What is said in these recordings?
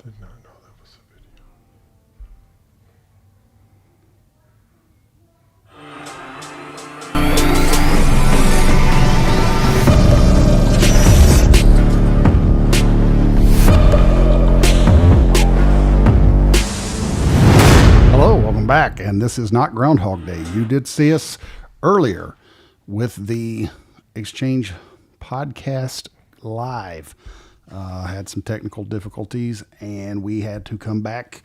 Did not know that was a video. Hello, welcome back. And this is not Groundhog Day. You did see us earlier with the Exchange podcast live. Had some technical difficulties and we had to come back,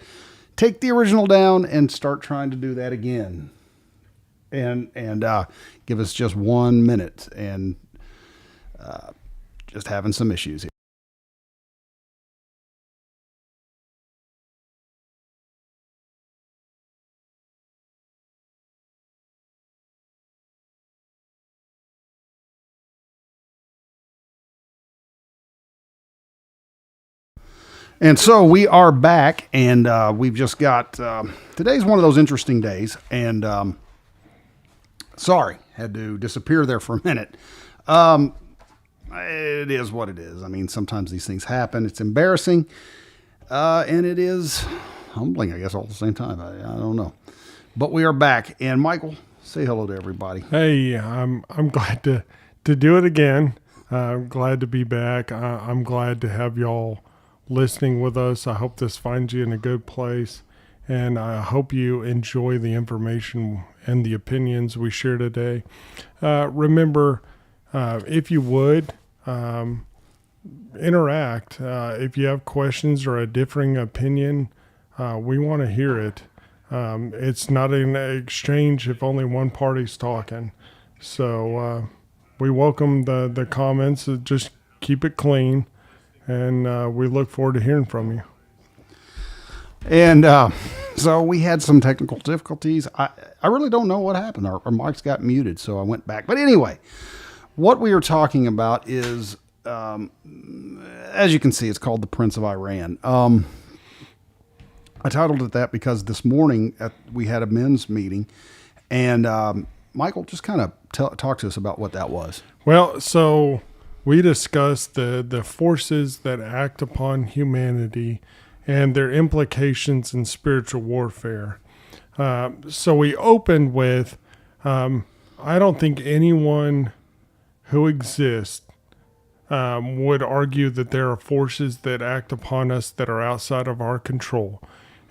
take the original down and start trying to do that again. And give us just 1 minute and just having some issues here. And so we are back, and we've just got today's one of those interesting days. And sorry, had to disappear there for a minute. It is what it is. I mean, sometimes these things happen. It's embarrassing, and it is humbling, I guess, all at the same time. I don't know, but we are back. And Michael, say hello to everybody. Hey, I'm glad to do it again. I'm glad to be back. I'm glad to have y'all listening with us. I hope this finds you in a good place, and I hope you enjoy the information and the opinions we share today. Remember, if you would, interact. If you have questions or a differing opinion, we want to hear it. It's not an exchange if only one party's talking. So we welcome the comments. Just keep it clean. And we look forward to hearing from you. And so we had some technical difficulties. I really don't know what happened. Our mics got muted, so I went back. But anyway, what we are talking about is, as you can see, it's called The Prince of Iran. I titled it that because this morning we had a men's meeting. And Michael, just kind of talk to us about what that was. Well, so we discussed the forces that act upon humanity and their implications in spiritual warfare. So we opened with, I don't think anyone who exists would argue that there are forces that act upon us that are outside of our control.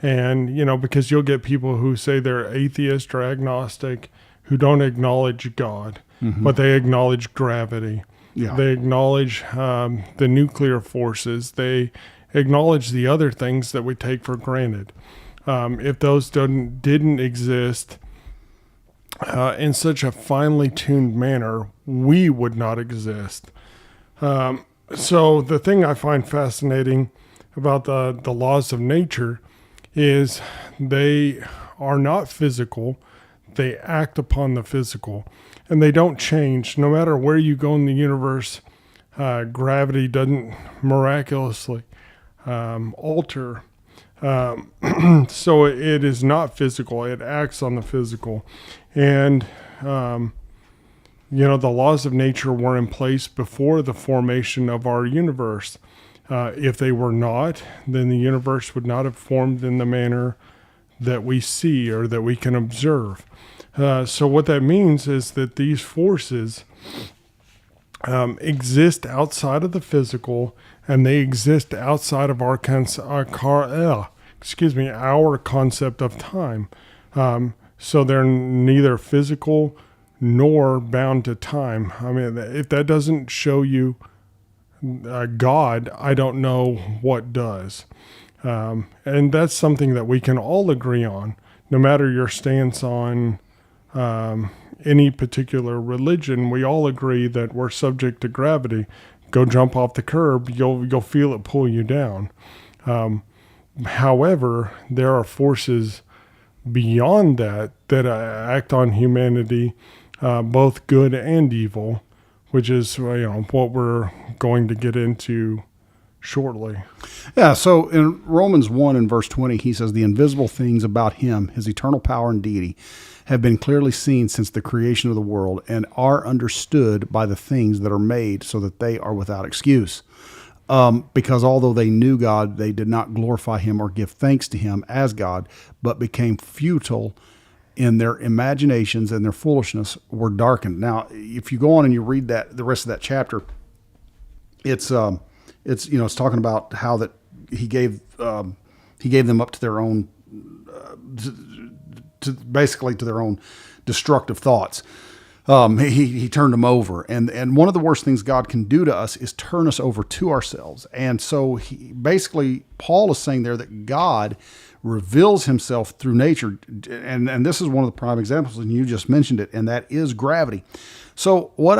And, because you'll get people who say they're atheist or agnostic who don't acknowledge God, but they acknowledge gravity. Yeah. They acknowledge the nuclear forces. They acknowledge the other things that we take for granted. If those didn't exist in such a finely tuned manner, we would not exist. So the thing I find fascinating about the laws of nature is they are not physical. They act upon the physical. And they don't change. No matter where you go in the universe, gravity doesn't miraculously alter. So it is not physical. It acts on the physical. And, the laws of nature were in place before the formation of our universe. If they were not, then the universe would not have formed in the manner that we see or that we can observe. So what that means is that these forces exist outside of the physical, and they exist outside of our concept of time. So they're neither physical nor bound to time. I mean, if that doesn't show you God, I don't know what does. And that's something that we can all agree on, no matter your stance on any particular religion. We all agree that we're subject to gravity. Go jump off the curb, you'll feel it pull you down. However, there are forces beyond that act on humanity, both good and evil, which is what we're going to get into shortly. Yeah, so in Romans 1 and verse 20, he says, the invisible things about him, his eternal power and deity, have been clearly seen since the creation of the world and are understood by the things that are made, so that they are without excuse. because although they knew God, they did not glorify him or give thanks to him as God, but became futile in their imaginations, and their foolishness were darkened. Now, if you go on and you read the rest of that chapter, it's talking about how that he gave them up to their own, basically to their own destructive thoughts. He turned them over. And one of the worst things God can do to us is turn us over to ourselves. And so Paul is saying there that God reveals himself through nature. And this is one of the prime examples, and you just mentioned it, and that is gravity. So what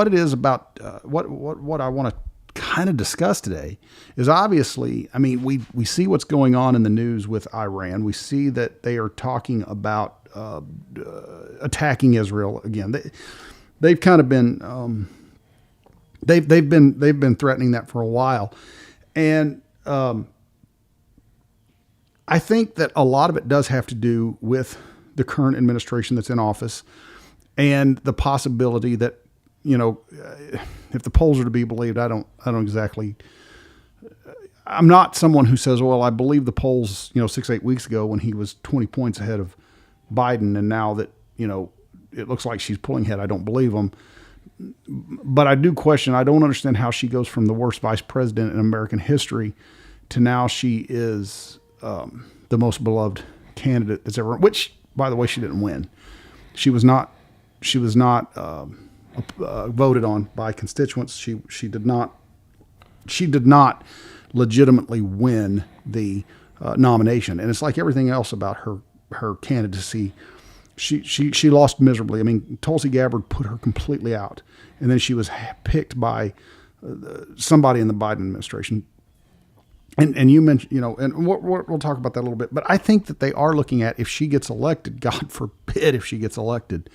it is about, what I want to kind of discuss today is, obviously, I mean, we see what's going on in the news with Iran. We see that they are talking about attacking Israel again. They've kind of been they've been threatening that for a while, and I think that a lot of it does have to do with the current administration that's in office, and the possibility that, if the polls are to be believed, I don't exactly. I'm not someone who says, well, I believe the polls, 6-8 weeks ago when he was 20 points ahead of Biden, and now that, it looks like she's pulling ahead, I don't believe them. But I do question, I don't understand how she goes from the worst vice president in American history to now she is the most beloved candidate that's ever, which, by the way, she didn't win. She was not voted on by constituents. She did not legitimately win the nomination. And it's like everything else about her candidacy. She lost miserably. I mean, Tulsi Gabbard put her completely out, and then she was picked by somebody in the Biden administration. And you mentioned, and we'll talk about that a little bit. But I think that they are looking at, if she gets elected, God forbid if she gets elected,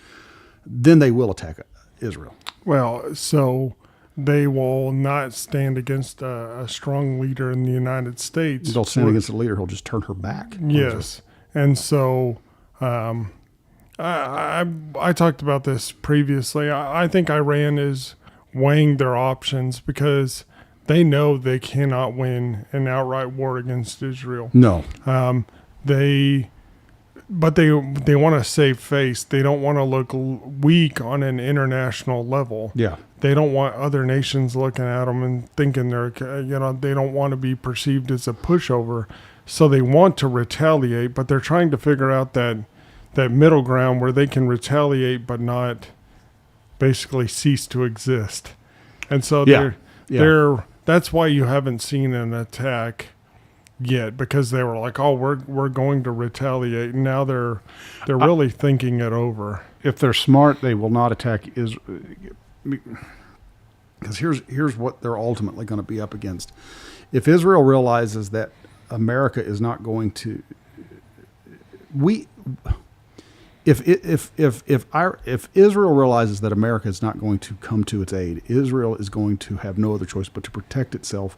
then they will attack Israel. Well, so they will not stand against a strong leader in the United States. They'll stand against the leader. He'll just turn her back. Yes. And so I talked about this previously. I think Iran is weighing their options because they know they cannot win an outright war against Israel. No. But they want to save face. They don't want to look weak on an international level. Yeah. They don't want other nations looking at them and thinking they don't want to be perceived as a pushover. So they want to retaliate, but they're trying to figure out that middle ground where they can retaliate but not basically cease to exist. And so that's why you haven't seen an attack yet, because they were like, oh, we're going to retaliate. And now they're really thinking it over. If they're smart, they will not attack Israel. Because here's what they're ultimately going to be up against. If Israel realizes that America is not going to, if Israel realizes that America is not going to come to its aid, Israel is going to have no other choice but to protect itself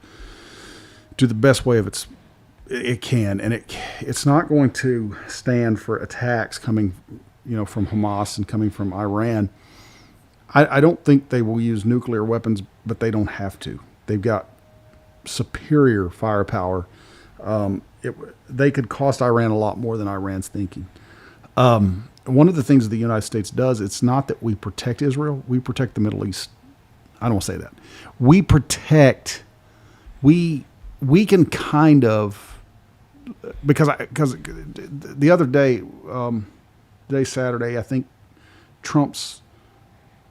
to the best way of it can, and it's not going to stand for attacks coming, from Hamas and coming from Iran. I don't think they will use nuclear weapons, but they don't have to. They've got superior firepower. They could cost Iran a lot more than Iran's thinking. One of the things the United States does, it's not that we protect Israel, we protect the Middle East. I don't want to say that. We can kind of, because the other day, today's Saturday, I think Trump's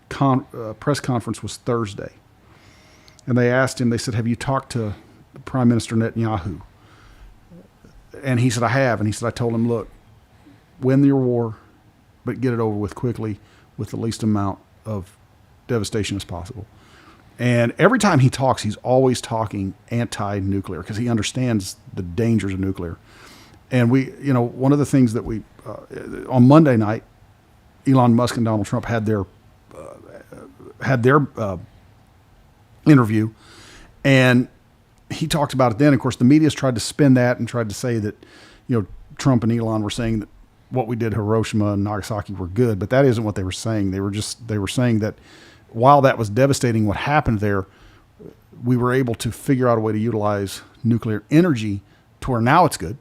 press conference was Thursday. And they asked him, they said, have you talked to Prime Minister Netanyahu? And he said, I have. And he said, I told him, look, win your war, but get it over with quickly with the least amount of devastation as possible. And every time he talks, he's always talking anti-nuclear because he understands the dangers of nuclear. And one of the things that on Monday night, Elon Musk and Donald Trump had their interview, and he talked about it then. Of course, the media's tried to spin that and tried to say that, Trump and Elon were saying that what we did at Hiroshima and Nagasaki were good, but that isn't what they were saying. They were saying that while that was devastating, what happened there, we were able to figure out a way to utilize nuclear energy to where now it's good.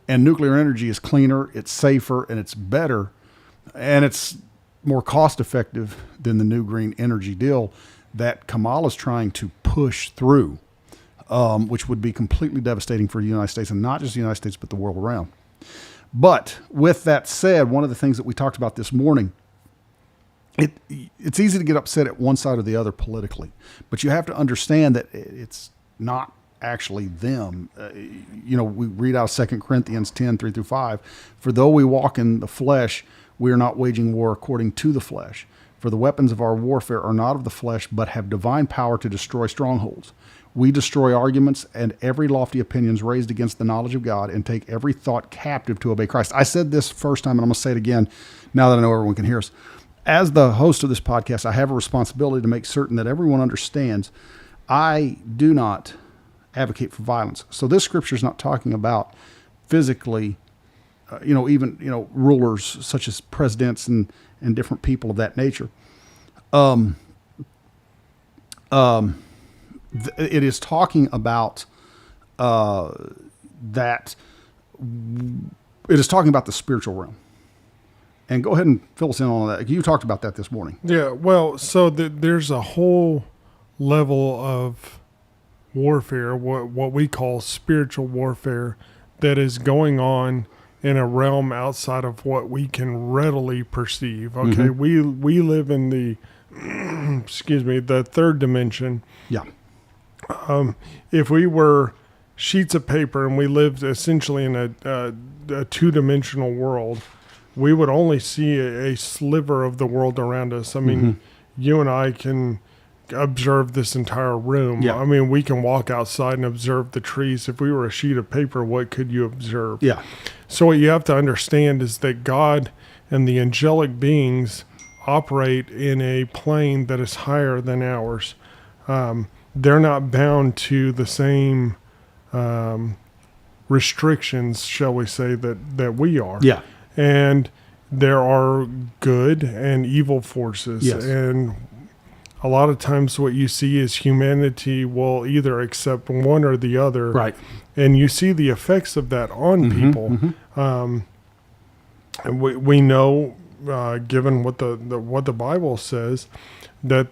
And nuclear energy is cleaner, it's safer, and it's better. And it's more cost effective than the new green energy deal that Kamala's trying to push through, which would be completely devastating for the United States, and not just the United States, but the world around. But with that said, one of the things that we talked about this morning, it's easy to get upset at one side or the other politically, but you have to understand that it's not actually them. We read out 2 Corinthians 10, 3-5. For though we walk in the flesh, we are not waging war according to the flesh. For the weapons of our warfare are not of the flesh, but have divine power to destroy strongholds. We destroy arguments and every lofty opinions raised against the knowledge of God, and take every thought captive to obey Christ. I said this first time, and I'm going to say it again now that I know everyone can hear us. As the host of this podcast, I have a responsibility to make certain that everyone understands I do not advocate for violence. So this scripture is not talking about physically, rulers such as presidents and different people of that nature. It is talking about that. It is talking about the spiritual realm. And go ahead and fill us in on that. You talked about that this morning. Yeah, well, so there's a whole level of warfare, what we call spiritual warfare, that is going on in a realm outside of what we can readily perceive. Okay, we live in the the third dimension. Yeah. If we were sheets of paper and we lived essentially in a two-dimensional world, we would only see a sliver of the world around us. I mean, you and I can observe this entire room. Yeah. I mean, we can walk outside and observe the trees. If we were a sheet of paper, what could you observe? Yeah. So what you have to understand is that God and the angelic beings operate in a plane that is higher than ours. They're not bound to the same restrictions, shall we say, that we are. Yeah. And there are good and evil forces. Yes. And a lot of times what you see is humanity will either accept one or the other. Right. And you see the effects of that on people. And we know, given what the Bible says, that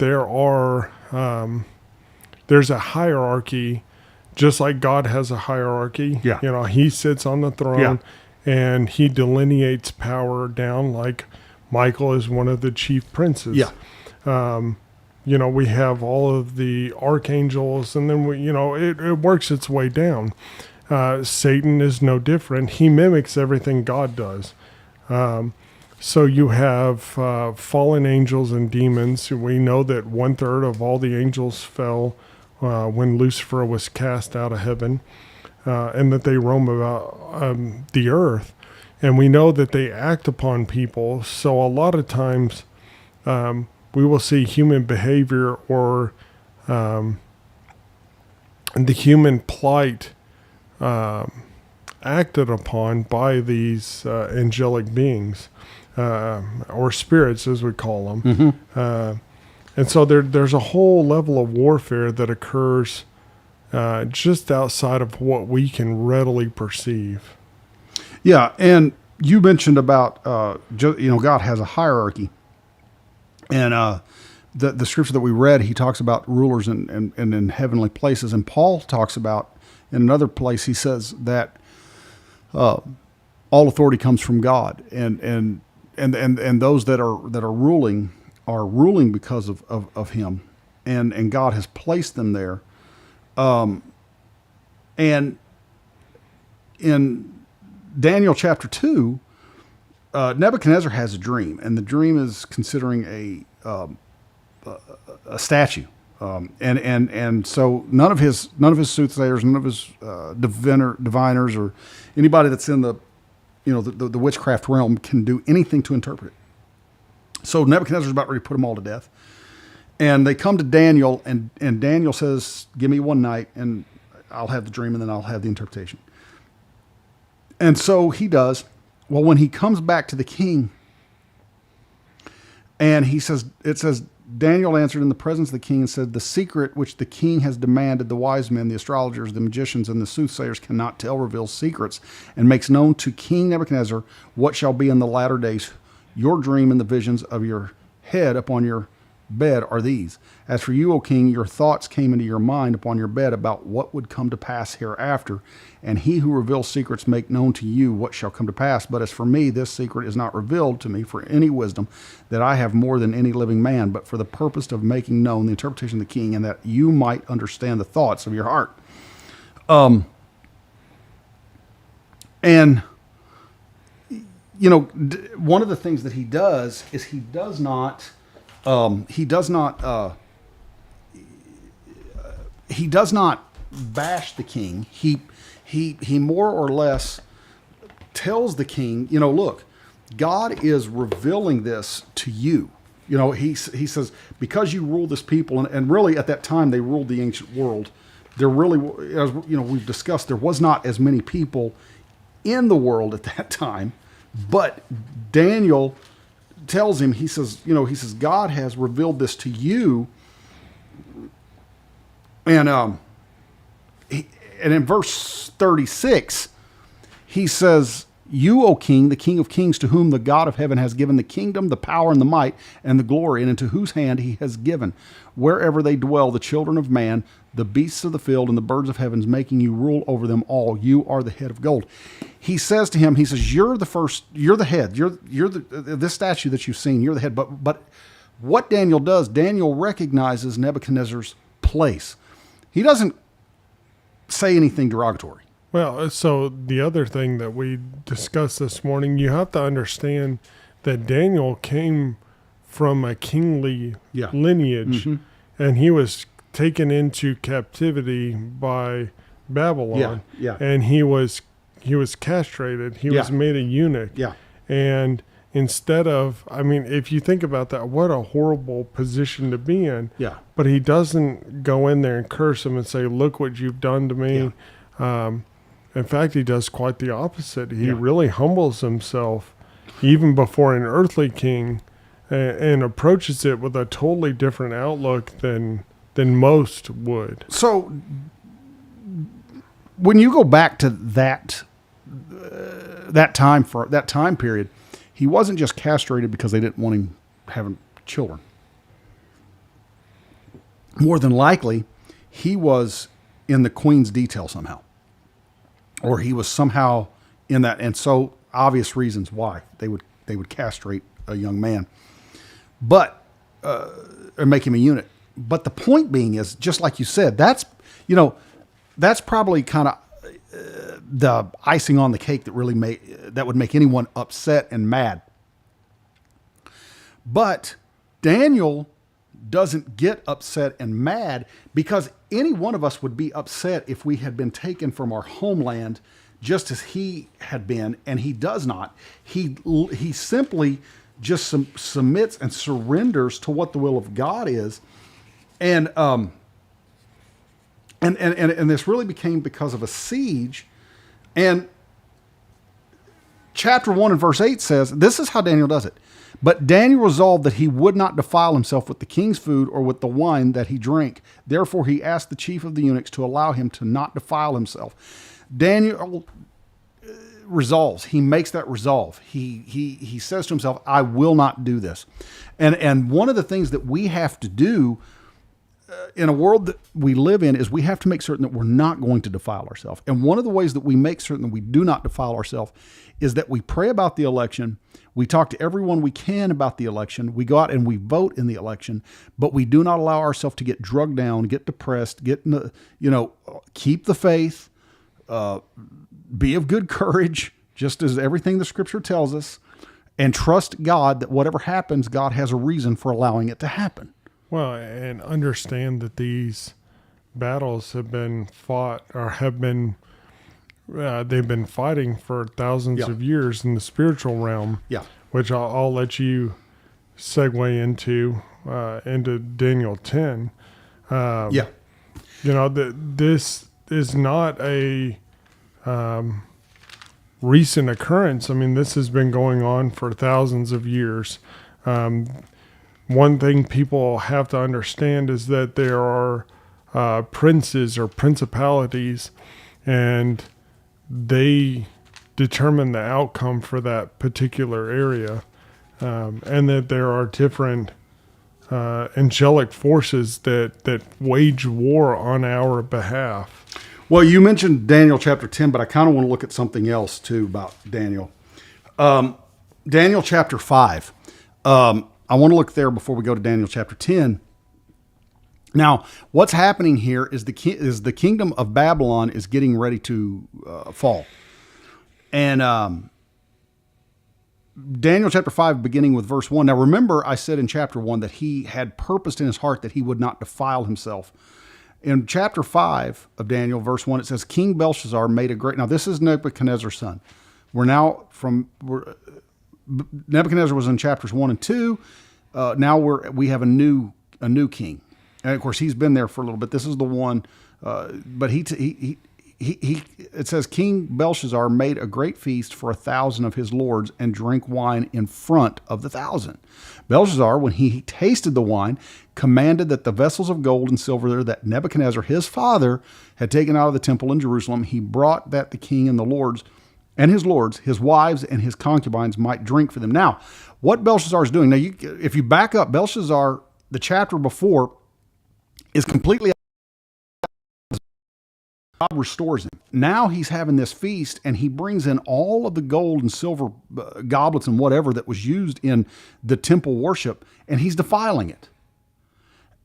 there's a hierarchy, just like God has a hierarchy. Yeah. He sits on the throne. Yeah. And he delineates power down, like Michael is one of the chief princes. Yeah. We have all of the archangels, and then it works its way down. Satan is no different. He mimics everything God does. So you have fallen angels and demons. We know that 1/3 of all the angels fell when Lucifer was cast out of heaven. And that they roam about the earth. And we know that they act upon people. So a lot of times we will see human behavior or the human plight acted upon by these angelic beings or spirits, as we call them. And so there's a whole level of warfare that occurs just outside of what we can readily perceive. Yeah, and you mentioned about God has a hierarchy, and the scripture that we read, he talks about rulers and in heavenly places, and Paul talks about in another place, he says that all authority comes from God, and those that are ruling because of him, and God has placed them there. And in Daniel chapter 2, Nebuchadnezzar has a dream, and the dream is considering a statue. And so none of his soothsayers, none of his diviners, or anybody that's in the witchcraft realm can do anything to interpret it. So Nebuchadnezzar's about ready to put them all to death. And they come to Daniel, and Daniel says, give me one night, and I'll have the dream, and then I'll have the interpretation. And so he does. Well, when he comes back to the king, and it says, Daniel answered in the presence of the king and said, the secret which the king has demanded, the wise men, the astrologers, the magicians, and the soothsayers cannot tell, reveals secrets, and makes known to King Nebuchadnezzar what shall be in the latter days. Your dream and the visions of your head upon your bed are these. As for you, O king, your thoughts came into your mind upon your bed about what would come to pass hereafter, and he who reveals secrets make known to you what shall come to pass. But as for me, this secret is not revealed to me for any wisdom that I have more than any living man, but for the purpose of making known the interpretation of the king, and that you might understand the thoughts of your heart. And you know, one of the things that he does is he does not bash the king. He more or less tells the king, you know, look, God is revealing this to you. You know, he says, because you rule this people, and really at that time they ruled the ancient world. There really, as you know, we've discussed, there was not as many people in the world at that time, but Daniel tells him, he says, God has revealed this to you. And and in verse 36, he says, you, O king, the king of kings, to whom the God of heaven has given the kingdom, the power, and the might, and the glory, and into whose hand he has given, wherever they dwell, the children of man, the beasts of the field, and the birds of heavens, making you rule over them all. You are the head of gold. He says to him, he says, you're the first, you're the head, you're this statue that you've seen, you're the head. But what Daniel does, Daniel recognizes Nebuchadnezzar's place. He doesn't say anything derogatory. Well, so the other thing that we discussed this morning, you have to understand that Daniel came from a kingly lineage, and he was taken into captivity by Babylon, and he was castrated. He was made a eunuch, and instead of, I mean, if you think about that, what a horrible position to be in. But he doesn't go in there and curse him and say, "Look what you've done to me." In fact, he does quite the opposite. He really humbles himself, even before an earthly king, and approaches it with a totally different outlook than most would. So, when you go back to that time period, he wasn't just castrated because they didn't want him having children. More than likely, he was in the queen's detail somehow. Or he was somehow in that, and so obvious reasons why they would castrate a young man, but or make him a eunuch. But the point being is, just like you said, that's probably kind of the icing on the cake that would make anyone upset and mad. But Daniel doesn't get upset and mad, because any one of us would be upset if we had been taken from our homeland just as he had been, and he does not. He simply just submits and surrenders to what the will of God is, and this really became because of a siege. And chapter 1 and verse 8 says, this is how Daniel does it. But Daniel resolved that he would not defile himself with the king's food or with the wine that he drank. Therefore he asked the chief of the eunuchs to allow him to not defile himself. Daniel resolves. He makes that resolve. He says to himself, I will not do this. And one of the things that we have to do in a world that we live in is we have to make certain that we're not going to defile ourselves. And one of the ways that we make certain that we do not defile ourselves is that we pray about the election. We talk to everyone we can about the election. We go out and we vote in the election, but we do not allow ourselves to get drugged down, get depressed, keep the faith, be of good courage, just as everything the scripture tells us, and trust God that whatever happens, God has a reason for allowing it to happen. Well, and understand that these battles have been fought, or they've been fighting for thousands of years in the spiritual realm. Which I'll let you segue into Daniel 10. This is not a recent occurrence. I mean, this has been going on for thousands of years. one thing people have to understand is that there are princes or principalities, and they determine the outcome for that particular area, and that there are different angelic forces that wage war on our behalf. Well, you mentioned Daniel chapter 10, but I kind of want to look at something else too about Daniel. Daniel chapter 5. I want to look there before we go to Daniel chapter 10. Now, what's happening here is the kingdom of Babylon is getting ready to fall. And Daniel chapter 5, beginning with verse 1. Now, remember, I said in chapter 1 that he had purposed in his heart that he would not defile himself. In chapter 5 of Daniel, verse 1, it says, King Belshazzar made a great... Now, this is Nebuchadnezzar's son. Nebuchadnezzar was in chapters 1 and 2. Now we have a new king. And, of course, he's been there for a little bit. This is the one... but it says, King Belshazzar made a great feast for 1,000 of his lords and drank wine in front of the 1,000. Belshazzar, when he tasted the wine, commanded that the vessels of gold and silver that Nebuchadnezzar, his father, had taken out of the temple in Jerusalem, he brought that the king and the lords, his wives, and his concubines might drink for them. Now, what Belshazzar is doing, if you back up, Belshazzar, the chapter before, is completely... God restores him. Now he's having this feast, and he brings in all of the gold and silver goblets and whatever that was used in the temple worship, and he's defiling it.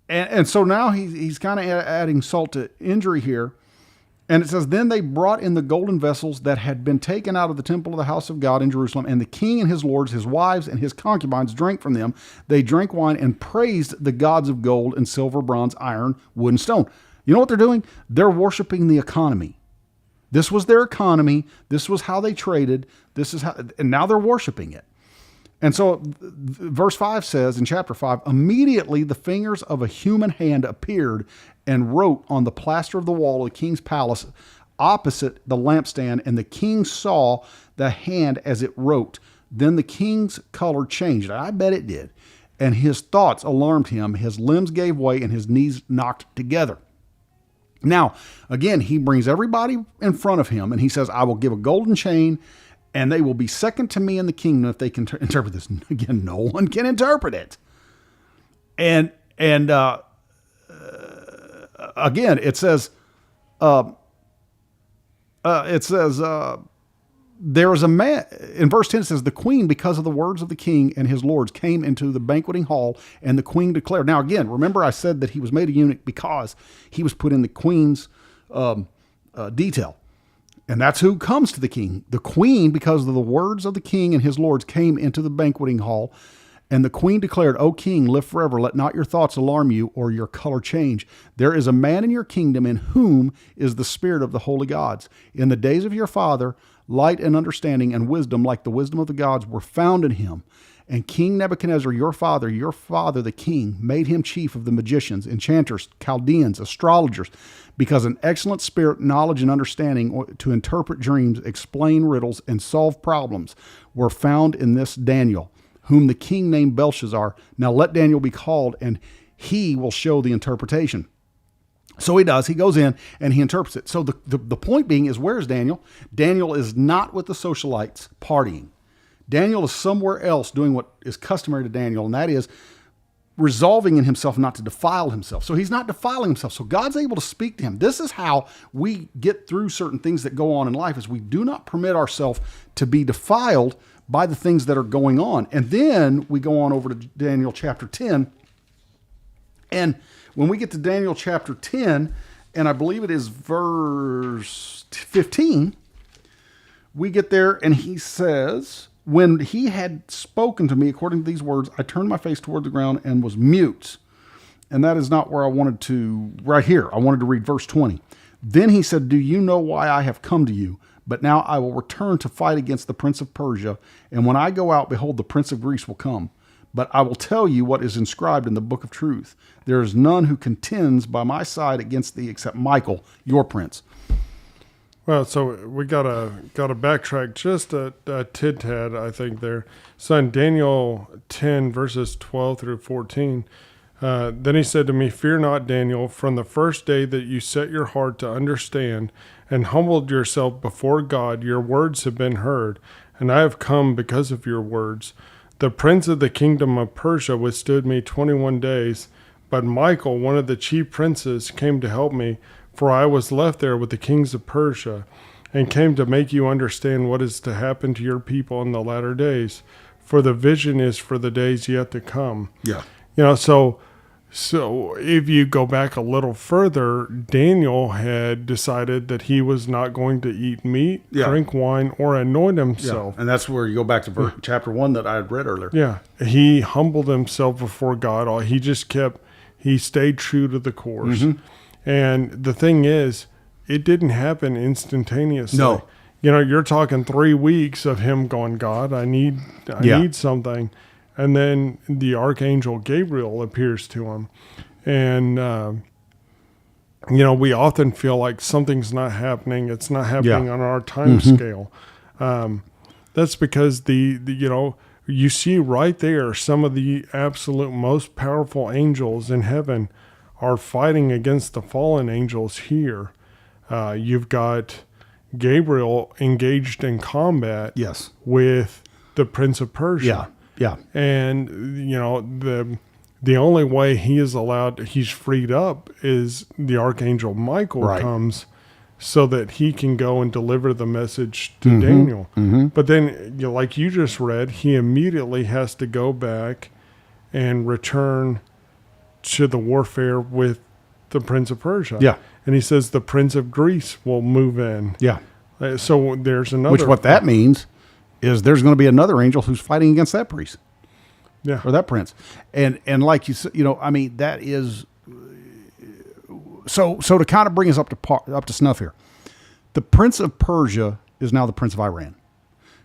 And so now he's kind of adding salt to injury here. And it says, then they brought in the golden vessels that had been taken out of the temple of the house of God in Jerusalem, and the king and his lords, his wives, and his concubines drank from them. They drank wine and praised the gods of gold and silver, bronze, iron, wood, and stone. You know what they're doing? They're worshiping the economy. This was their economy. This was how they traded. And now they're worshiping it. And so verse 5 says in chapter 5, immediately the fingers of a human hand appeared and wrote on the plaster of the wall of the king's palace opposite the lampstand, and the king saw the hand as it wrote. Then the king's color changed. I bet it did. And his thoughts alarmed him. His limbs gave way and his knees knocked together. Now, again, he brings everybody in front of him, and he says, I will give a golden chain, and they will be second to me in the kingdom if they can interpret this. Again, no one can interpret it. And again, it says, there was a man, in verse 10 it says, the queen, because of the words of the king and his lords, came into the banqueting hall, and the queen declared. Now again, remember I said that he was made a eunuch because he was put in the queen's detail. And that's who comes to the king. The queen, because of the words of the king and his lords, came into the banqueting hall, and the queen declared, O king, live forever. Let not your thoughts alarm you or your color change. There is a man in your kingdom in whom is the spirit of the holy gods. In the days of your father, light and understanding and wisdom, like the wisdom of the gods, were found in him. And King Nebuchadnezzar, your father the king, made him chief of the magicians, enchanters, Chaldeans, astrologers, because an excellent spirit, knowledge, and understanding to interpret dreams, explain riddles, and solve problems were found in this Daniel, whom the king named Belshazzar. Now let Daniel be called, and he will show the interpretation. So he does. He goes in and he interprets it. So the point being is, where's Daniel? Daniel is not with the socialites partying. Daniel is somewhere else doing what is customary to Daniel, and that is resolving in himself not to defile himself. So he's not defiling himself. So God's able to speak to him. This is how we get through certain things that go on in life, is we do not permit ourselves to be defiled by the things that are going on. And then we go on over to Daniel chapter 10. And when we get to Daniel chapter 10, and I believe it is verse 15, we get there and he says, when he had spoken to me according to these words, I turned my face toward the ground and was mute. And that is not where I wanted to, right here. I wanted to read verse 20. Then he said, do you know why I have come to you? But now I will return to fight against the prince of Persia. And when I go out, behold, the prince of Greece will come. But I will tell you what is inscribed in the book of truth. There is none who contends by my side against thee except Michael, your prince. Well, so we gotta backtrack just a tid tad, I think there. So in Daniel 10 verses 12 through 14, then he said to me, "Fear not, Daniel. From the first day that you set your heart to understand and humbled yourself before God, your words have been heard, and I have come because of your words. The prince of the kingdom of Persia withstood me 21 days, but Michael, one of the chief princes, came to help me. For I was left there with the kings of Persia, and came to make you understand what is to happen to your people in the latter days. For the vision is for the days yet to come." Yeah. So if you go back a little further, Daniel had decided that he was not going to eat meat, drink wine, or anoint himself. And that's where you go back to chapter 1 that I had read earlier. Yeah. He humbled himself before God. He stayed true to the course. Mm-hmm. And the thing is, it didn't happen instantaneously. No. You're talking 3 weeks of him going, "God, I need something." And then the archangel Gabriel appears to him. And, we often feel like something's not happening. It's not happening on our time scale. That's because you see right there, some of the absolute most powerful angels in heaven are fighting against the fallen angels here. You've got Gabriel engaged in combat with the Prince of Persia. Yeah. And, the only way he's freed up is the Archangel Michael comes so that he can go and deliver the message to Daniel. Mm-hmm. But then, like you just read, he immediately has to go back and return to the warfare with the Prince of Persia. Yeah. And he says the Prince of Greece will move in. Yeah. So there's another. Which what that means is there's going to be another angel who's fighting against that priest. Yeah. Or that prince. And like you said, that is so to kind of bring us up to snuff here. The Prince of Persia is now the Prince of Iran.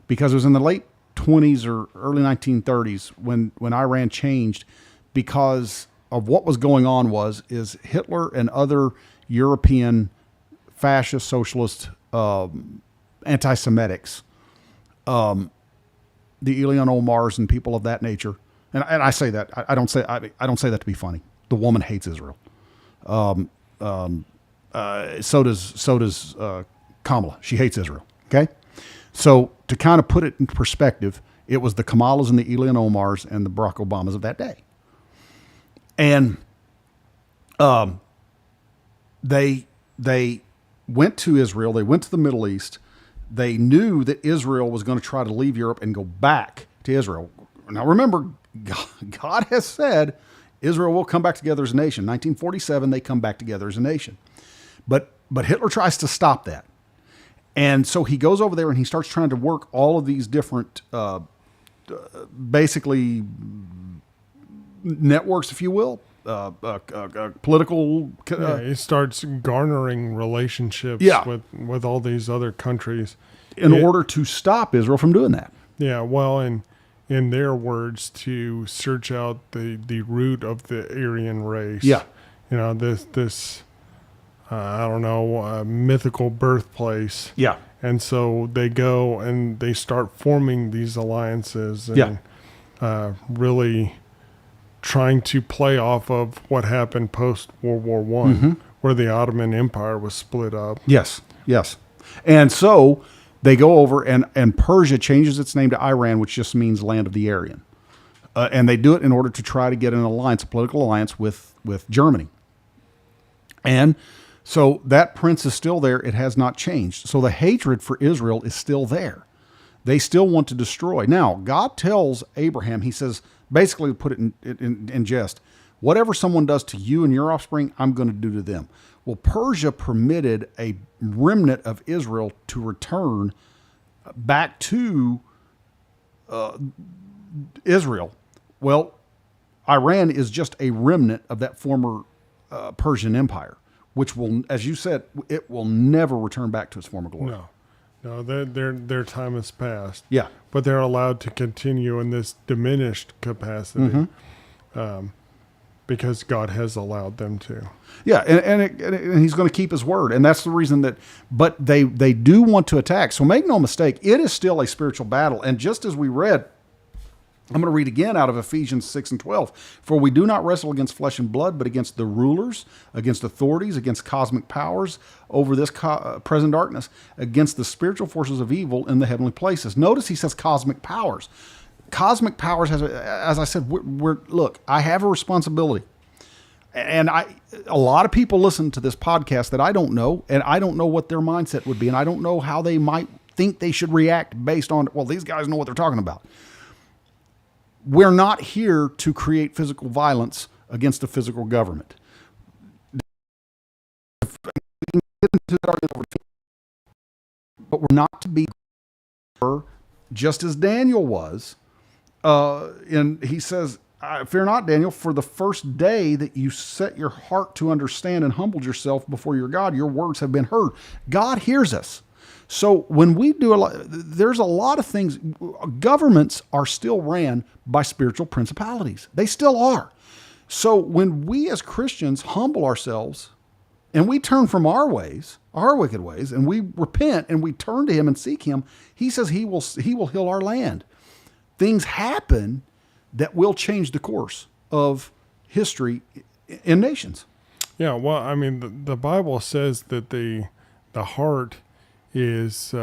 Because it was in the late 20s or early 1930s when Iran changed because of what was going on is Hitler and other European fascist, socialist, anti-Semitics, the Ilhan Omars and people of that nature, and I say that I don't say that to be funny. The woman hates Israel. So does Kamala. She hates Israel. Okay, so to kind of put it in perspective, it was the Kamalas and the Ilhan Omars and the Barack Obamas of that day. And they went to Israel. They went to the Middle East. They knew that Israel was going to try to leave Europe and go back to Israel. Now, remember, God has said Israel will come back together as a nation. 1947, they come back together as a nation. But Hitler tries to stop that. And so he goes over there and he starts trying to work all of these different, basically, networks, if you will, political. He starts garnering relationships with all these other countries in order to stop Israel from doing that. Yeah, well, and in their words, to search out the root of the Aryan race. Yeah, this I don't know, mythical birthplace. Yeah, and so they go and they start forming these alliances and really trying to play off of what happened post World War I, where the Ottoman Empire was split up. Yes. And so they go over and Persia changes its name to Iran, which just means land of the Aryan. And they do it in order to try to get an alliance, a political alliance with Germany. And so that prince is still there. It has not changed. So the hatred for Israel is still there. They still want to destroy. Now, God tells Abraham, he says, basically to put it in jest, whatever someone does to you and your offspring, I'm going to do to them. Well, Persia permitted a remnant of Israel to return back to Israel. Well, Iran is just a remnant of that former Persian Empire, which will, as you said, it will never return back to its former glory. No, their time has passed. Yeah. But they're allowed to continue in this diminished capacity. because God has allowed them to. Yeah, and he's going to keep his word, and that's the reason that. But they do want to attack. So make no mistake, it is still a spiritual battle. And just as we read, I'm going to read again out of Ephesians 6:12. For we do not wrestle against flesh and blood, but against the rulers, against authorities, against cosmic powers over this present darkness, against the spiritual forces of evil in the heavenly places. Notice he says cosmic powers. Cosmic powers has, as I said, look, I have a responsibility. And a lot of people listen to this podcast that I don't know, and I don't know what their mindset would be, and I don't know how they might think they should react based on, well, these guys know what they're talking about. We're not here to create physical violence against a physical government. But we're not to be, just as Daniel was. And he says, fear not, Daniel, for the first day that you set your heart to understand and humbled yourself before your God, your words have been heard. God hears us. So when we do there's a lot of things. Governments are still ran by spiritual principalities. They still are. So when we as Christians humble ourselves and we turn from our ways, our wicked ways, and we repent and we turn to him and seek him, he says he will heal our land. Things happen that will change the course of history in nations. Yeah, well, I mean, the Bible says that the heart is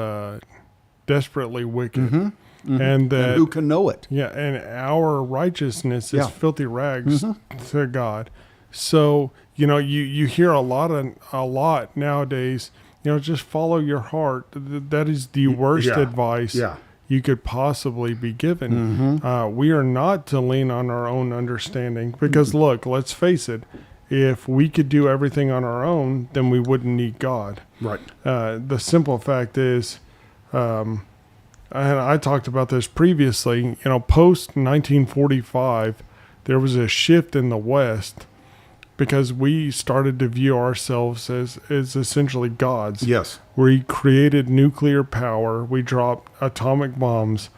desperately wicked. Mm-hmm. Mm-hmm. And that, and who can know it? Yeah, and our righteousness is filthy rags to God. So, you hear a lot nowadays, just follow your heart. That is the worst advice you could possibly be given. Mm-hmm. We are not to lean on our own understanding because, look, let's face it, if we could do everything on our own, then we wouldn't need God. Right. The simple fact is, and I talked about this previously, post 1945, there was a shift in the West because we started to view ourselves as essentially gods. Yes. We created nuclear power, we dropped atomic bombs,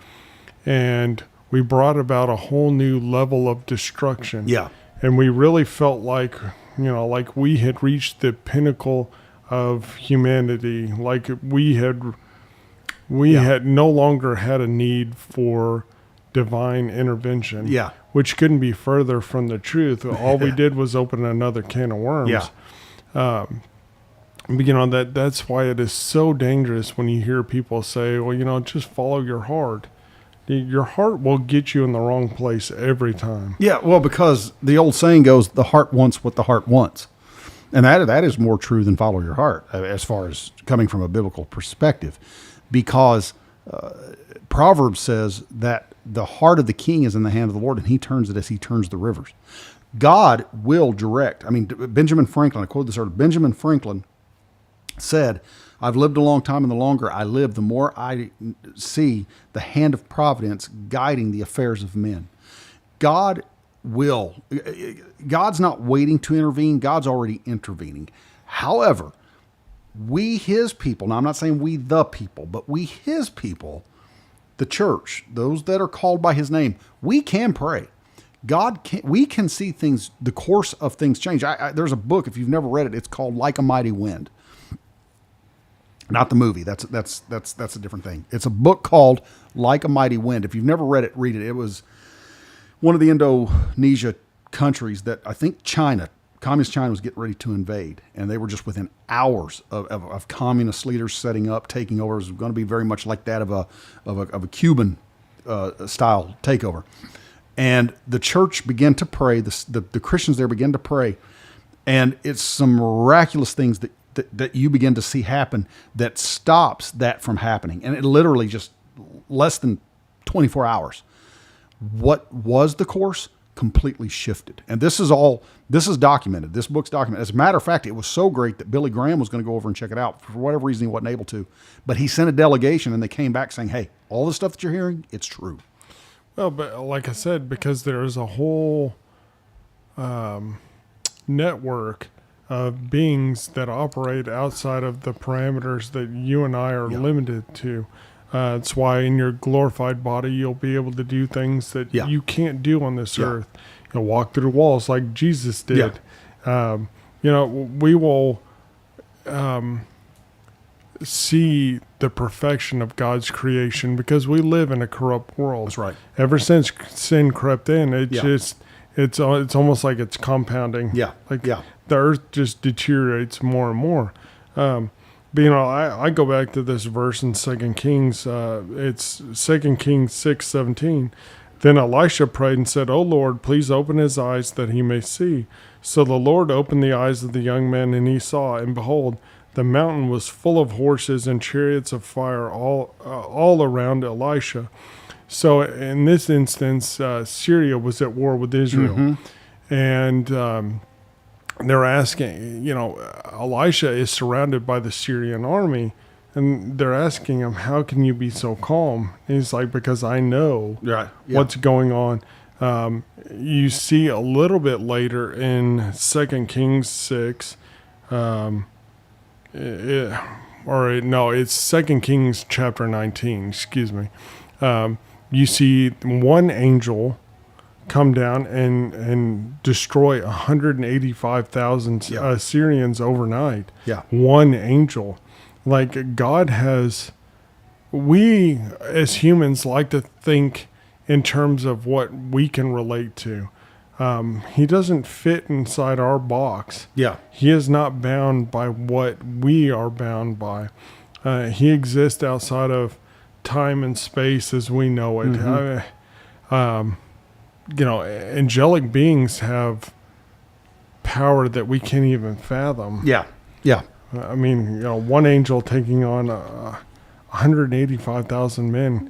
and we brought about a whole new level of destruction. Yeah. And we really felt like we had reached the pinnacle of humanity, like we had no longer had a need for divine intervention. Yeah. Which couldn't be further from the truth. All we did was open another can of worms. Yeah. But that's why it is so dangerous when you hear people say, well, just follow your heart. Your heart will get you in the wrong place every time. Yeah, well, because the old saying goes, the heart wants what the heart wants. And that is more true than follow your heart, as far as coming from a biblical perspective. Because Proverbs says that the heart of the king is in the hand of the Lord, and he turns it as he turns the rivers. God will direct. I mean, Benjamin Franklin, I quoted this earlier, Benjamin Franklin said, I've lived a long time, and the longer I live, the more I see the hand of providence guiding the affairs of men. God's not waiting to intervene. God's already intervening. However, we, his people, now I'm not saying we the people, but we, his people, the church, those that are called by his name, we can pray. We can see things, the course of things change. There's a book, if you've never read it, it's called Like a Mighty Wind. Not the movie. That's a different thing. It's a book called Like a Mighty Wind. If you've never read it, read it. It was one of the Indonesia countries that I think communist China was getting ready to invade, and they were just within hours of communist leaders setting up, taking over. It was going to be very much like that of a Cuban style takeover. And the church began to pray. The Christians there began to pray, and it's some miraculous things that you begin to see happen that stops that from happening. And it literally just less than 24 hours. What was the course completely shifted. And this is documented. This book's documented. As a matter of fact, it was so great that Billy Graham was going to go over and check it out. For whatever reason, he wasn't able to. But he sent a delegation, and they came back saying, hey, all the stuff that you're hearing, it's true. Well, but like I said, because there is a whole network of beings that operate outside of the parameters that you and I are limited to. It's why in your glorified body, you'll be able to do things that you can't do on this earth. walk through walls like Jesus did. We will see the perfection of God's creation because we live in a corrupt world. That's right. Ever since sin crept in, it's almost like it's compounding. The earth just deteriorates more and more. But I go back to this verse in 2 Kings. It's 2 Kings 6:17. Then Elisha prayed and said, "O Lord, please open his eyes that he may see." So the Lord opened the eyes of the young man, and he saw, and behold, the mountain was full of horses and chariots of fire all around Elisha. So in this instance, Syria was at war with Israel. And they're asking, Elisha is surrounded by the Syrian army. And they're asking him, how can you be so calm? And he's like, because I know what's going on. You see a little bit later in 2 Kings 6, it's 2 Kings chapter 19, excuse me. You see one angel come down and destroy 185,000 Syrians overnight. One angel. Like God we as humans like to think in terms of what we can relate to. He doesn't fit inside our box. He is not bound by what we are bound by. He exists outside of time and space as we know it. Angelic beings have power that we can't even fathom. I mean, one angel taking on 185,000 men,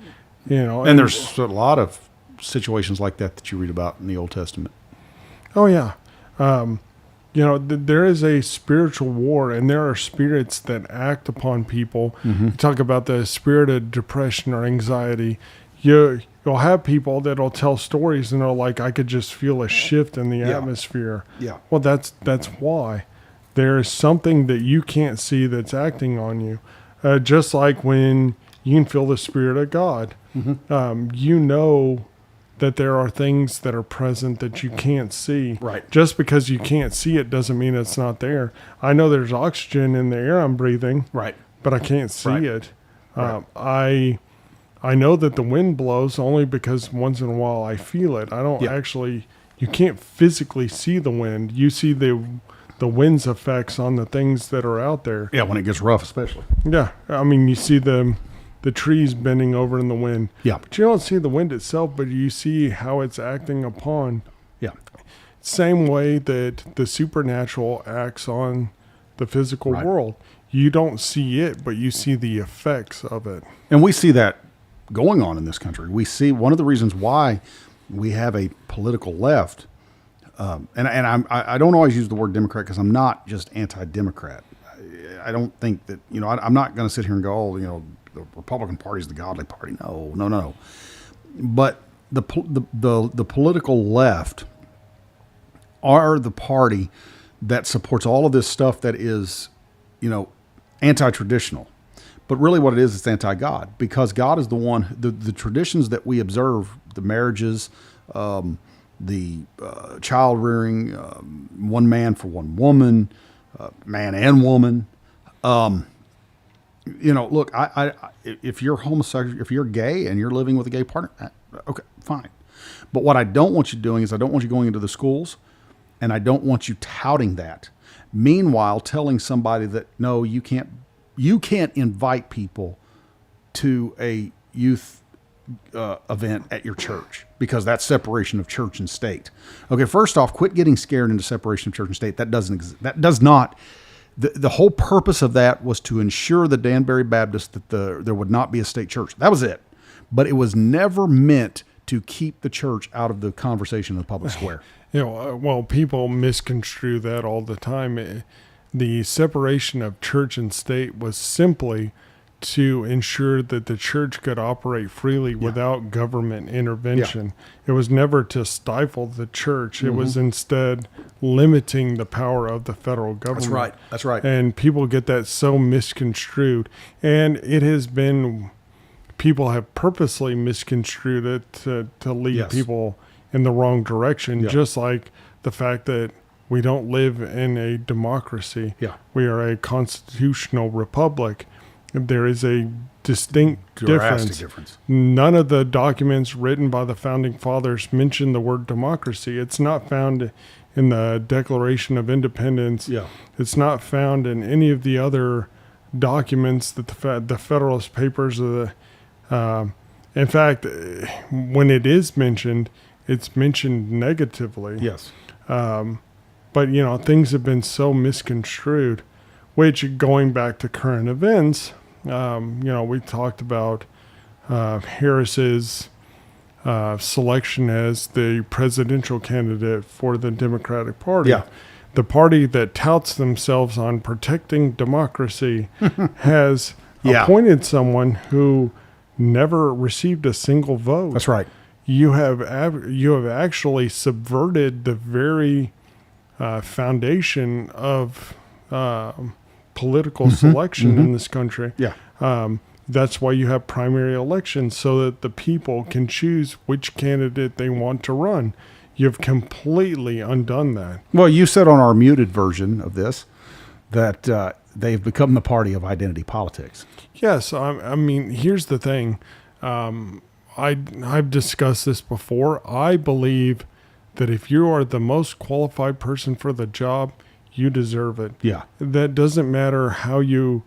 And there's a lot of situations like that you read about in the Old Testament. Oh, yeah. There is a spiritual war, and there are spirits that act upon people. You talk about the spirit of depression or anxiety. You'll have people that'll tell stories, and they're like, I could just feel a shift in the atmosphere. Well, that's why. There is something that you can't see that's acting on you. Just like when you can feel the Spirit of God. You know that there are things that are present that you can't see. Just because you can't see it doesn't mean it's not there. I know there's oxygen in the air I'm breathing, but I can't see it. I know that the wind blows only because once in a while I feel it. I don't actually, you can't physically see the wind. You see the wind's effects on the things that are out there. When it gets rough especially. I mean, you see the trees bending over in the wind. But you don't see the wind itself, but you see how it's acting upon. Same way that the supernatural acts on the physical world. You don't see it, but you see the effects of it. And we see that going on in this country. We see one of the reasons why we have a political left. I don't always use the word Democrat because I'm not just anti-Democrat. I don't think that, I'm not going to sit here and go, the Republican Party is the godly party. No. But the political left are the party that supports all of this stuff that is, anti-traditional. But really what it is, it's anti-God, because God is the one, the traditions that we observe, the marriages, the child rearing, one man for one woman, man and woman. Look, if you're homosexual, if you're gay and you're living with a gay partner, okay, fine. But what I don't want you doing is I don't want you going into the schools, and I don't want you touting that. Meanwhile, telling somebody that, no, you can't invite people to a youth event at your church because that's separation of church and state. Okay, first off, quit getting scared into separation of church and state. That doesn't exist. That does not. The whole purpose of that was to ensure the Danbury Baptist that there would not be a state church. That was it. But it was never meant to keep the church out of the conversation in the public square. Well, people misconstrue that all the time. The separation of church and state was simply to ensure that the church could operate freely without government intervention. It was never to stifle the church. It was instead limiting the power of the federal government. That's right. And people get that so misconstrued. And it has been, people have purposely misconstrued it to lead people in the wrong direction, Yeah. just like the fact that we don't live in a democracy. Yeah. We are a constitutional republic. There is a distinct Drastic difference. None of the documents written by the founding fathers mention the word democracy. It's not found in the Declaration of Independence. Yeah. It's not found in any of the other documents that the Federalist Papers are in fact, when it is mentioned, it's mentioned negatively. Yes. But, things have been so misconstrued, which, going back to current events, we talked about Harris's selection as the presidential candidate for the Democratic Party. Yeah. The party that touts themselves on protecting democracy has appointed someone who never received a single vote. That's right. You have actually subverted the very foundation of political selection in this country. Yeah. That's why you have primary elections, so that the people can choose which candidate they want to run. You've completely undone that. Well, you said on our muted version of this that they've become the party of identity politics. Yes, I mean, here's the thing. I've discussed this before. I believe that if you are the most qualified person for the job, you deserve it. Yeah. That doesn't matter how you,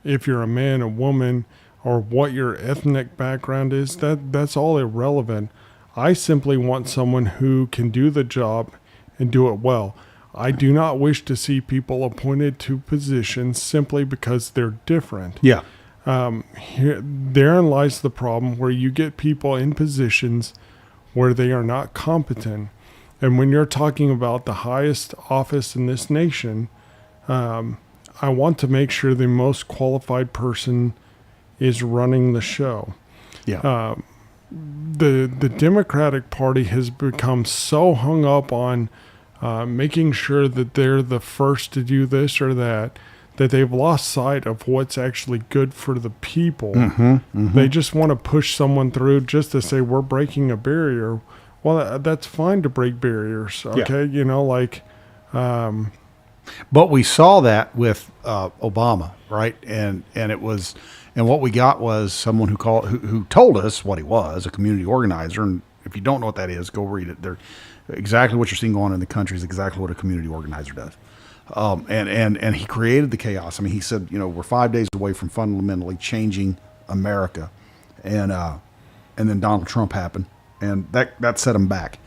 if you're a man, a woman, or what your ethnic background is. That's all irrelevant. I simply want someone who can do the job and do it well. I do not wish to see people appointed to positions simply because they're different. Yeah. Therein lies the problem, where you get people in positions where they are not competent. And when you're talking about the highest office in this nation, I want to make sure the most qualified person is running the show. Yeah. The Democratic Party has become so hung up on making sure that they're the first to do this or that they've lost sight of what's actually good for the people. They just want to push someone through just to say, we're breaking a barrier. Well, that's fine to break barriers, okay? Yeah. But we saw that with Obama, right? And what we got was someone who told us what he was, a community organizer. And if you don't know what that is, go read it. They're exactly what you're seeing going on in the country is exactly what a community organizer does. And he created the chaos. I mean, he said, we're 5 days away from fundamentally changing America, and then Donald Trump happened, and that set him back.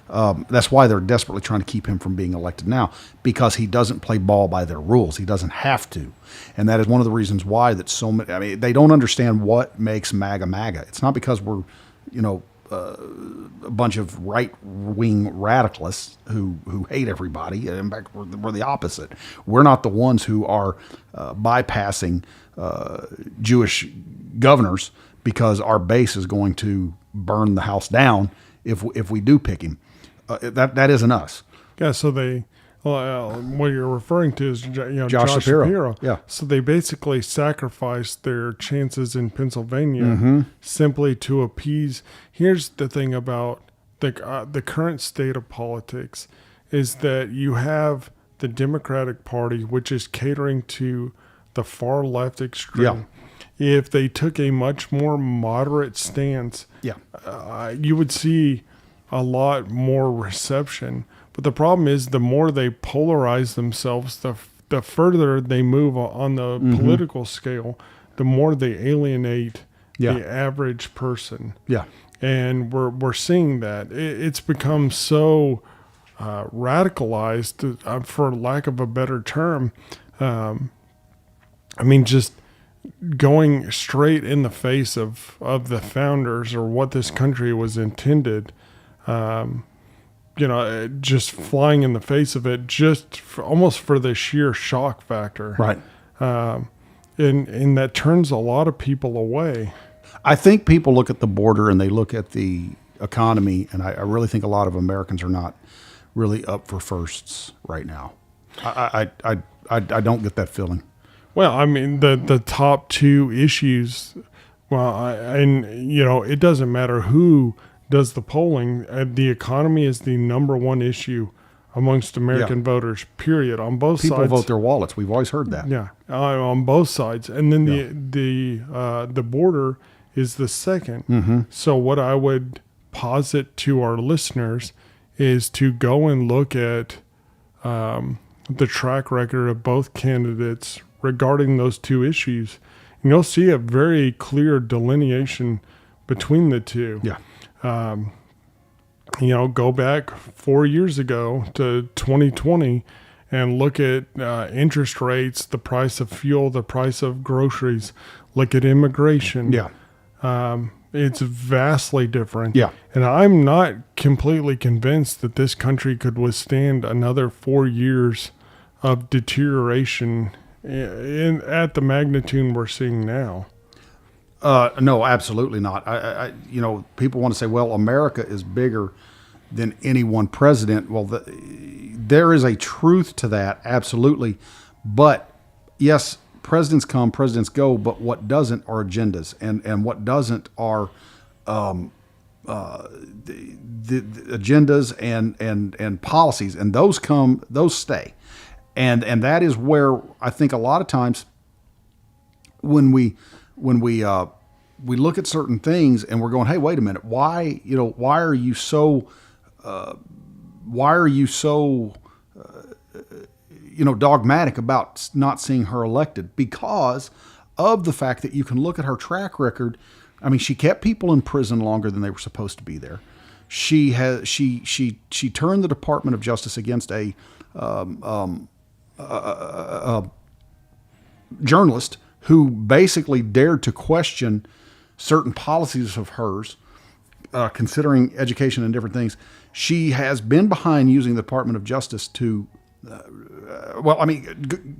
That's why they're desperately trying to keep him from being elected now, because he doesn't play ball by their rules. He doesn't have to, and that is one of the reasons why that so many. I mean, they don't understand what makes MAGA MAGA. It's not because we're, a bunch of right-wing radicalists who hate everybody. In fact, we're the opposite. We're not the ones who are bypassing Jewish governors because our base is going to burn the house down if we do pick him. That isn't us. Yeah, so what you're referring to is Josh Shapiro. Yeah. So they basically sacrificed their chances in Pennsylvania simply to appease. Here's the thing about the current state of politics is that you have the Democratic Party, which is catering to the far left extreme. Yeah. If they took a much more moderate stance, you would see a lot more reception. But the problem is, the more they polarize themselves, the further they move on the political scale, the more they alienate the average person. Yeah. And we're seeing that. It's become so radicalized, for lack of a better term. I mean, just going straight in the face of the founders or what this country was intended. Just flying in the face of it, almost for the sheer shock factor. Right. And that turns a lot of people away. I think people look at the border and they look at the economy, and I really think a lot of Americans are not really up for firsts right now. I don't get that feeling. Well, I mean, the top two issues, it doesn't matter who does the polling, the economy is the number one issue amongst American voters, period, on both sides. People vote their wallets. We've always heard that. Yeah, on both sides. And then the border is the second. Mm-hmm. So what I would posit to our listeners is to go and look at the track record of both candidates regarding those two issues. And you'll see a very clear delineation between the two. Yeah. Go back 4 years ago to 2020 and look at interest rates, the price of fuel, the price of groceries, look at immigration. Yeah. It's vastly different. Yeah. And I'm not completely convinced that this country could withstand another 4 years of deterioration at the magnitude we're seeing now. No, absolutely not. People want to say, well, America is bigger than any one president. Well, there is a truth to that, absolutely. But yes, presidents come, presidents go. But what doesn't are agendas, and what doesn't are the agendas and policies, and those stay, and that is where I think a lot of times when we look at certain things and we're going, hey, wait a minute, why are you so dogmatic about not seeing her elected? Because of the fact that you can look at her track record. I mean, she kept people in prison longer than they were supposed to be there. She turned the Department of Justice against a journalist who basically dared to question certain policies of hers, considering education and different things. She has been behind using the Department of Justice to,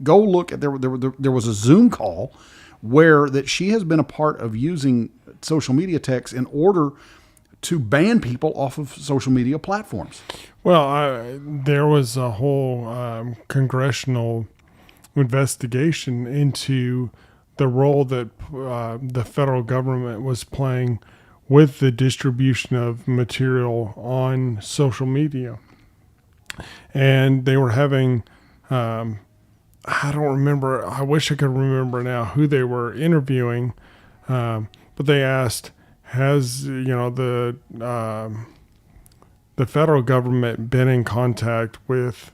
go look at, there was a Zoom call where that she has been a part of using social media texts in order to ban people off of social media platforms. Well, there was a whole congressional investigation into the role that the federal government was playing with the distribution of material on social media. And they were having, I don't remember, I wish I could remember now who they were interviewing, but they asked, has, the federal government been in contact with,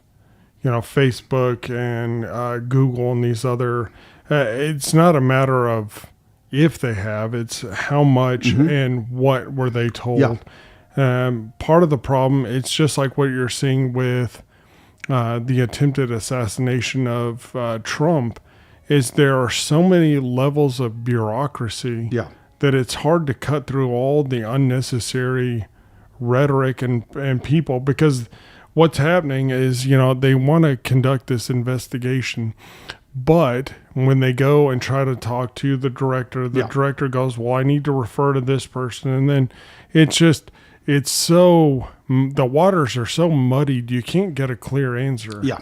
Facebook and Google and these other, it's not a matter of if they have, it's how much and what were they told. Yeah. Part of the problem, it's just like what you're seeing with the attempted assassination of Trump, is there are so many levels of bureaucracy that it's hard to cut through all the unnecessary rhetoric and people, because what's happening is, they want to conduct this investigation, but when they go and try to talk to the director director goes, well, I need to refer to this person. And then it's so, the waters are so muddied, you can't get a clear answer. Yeah.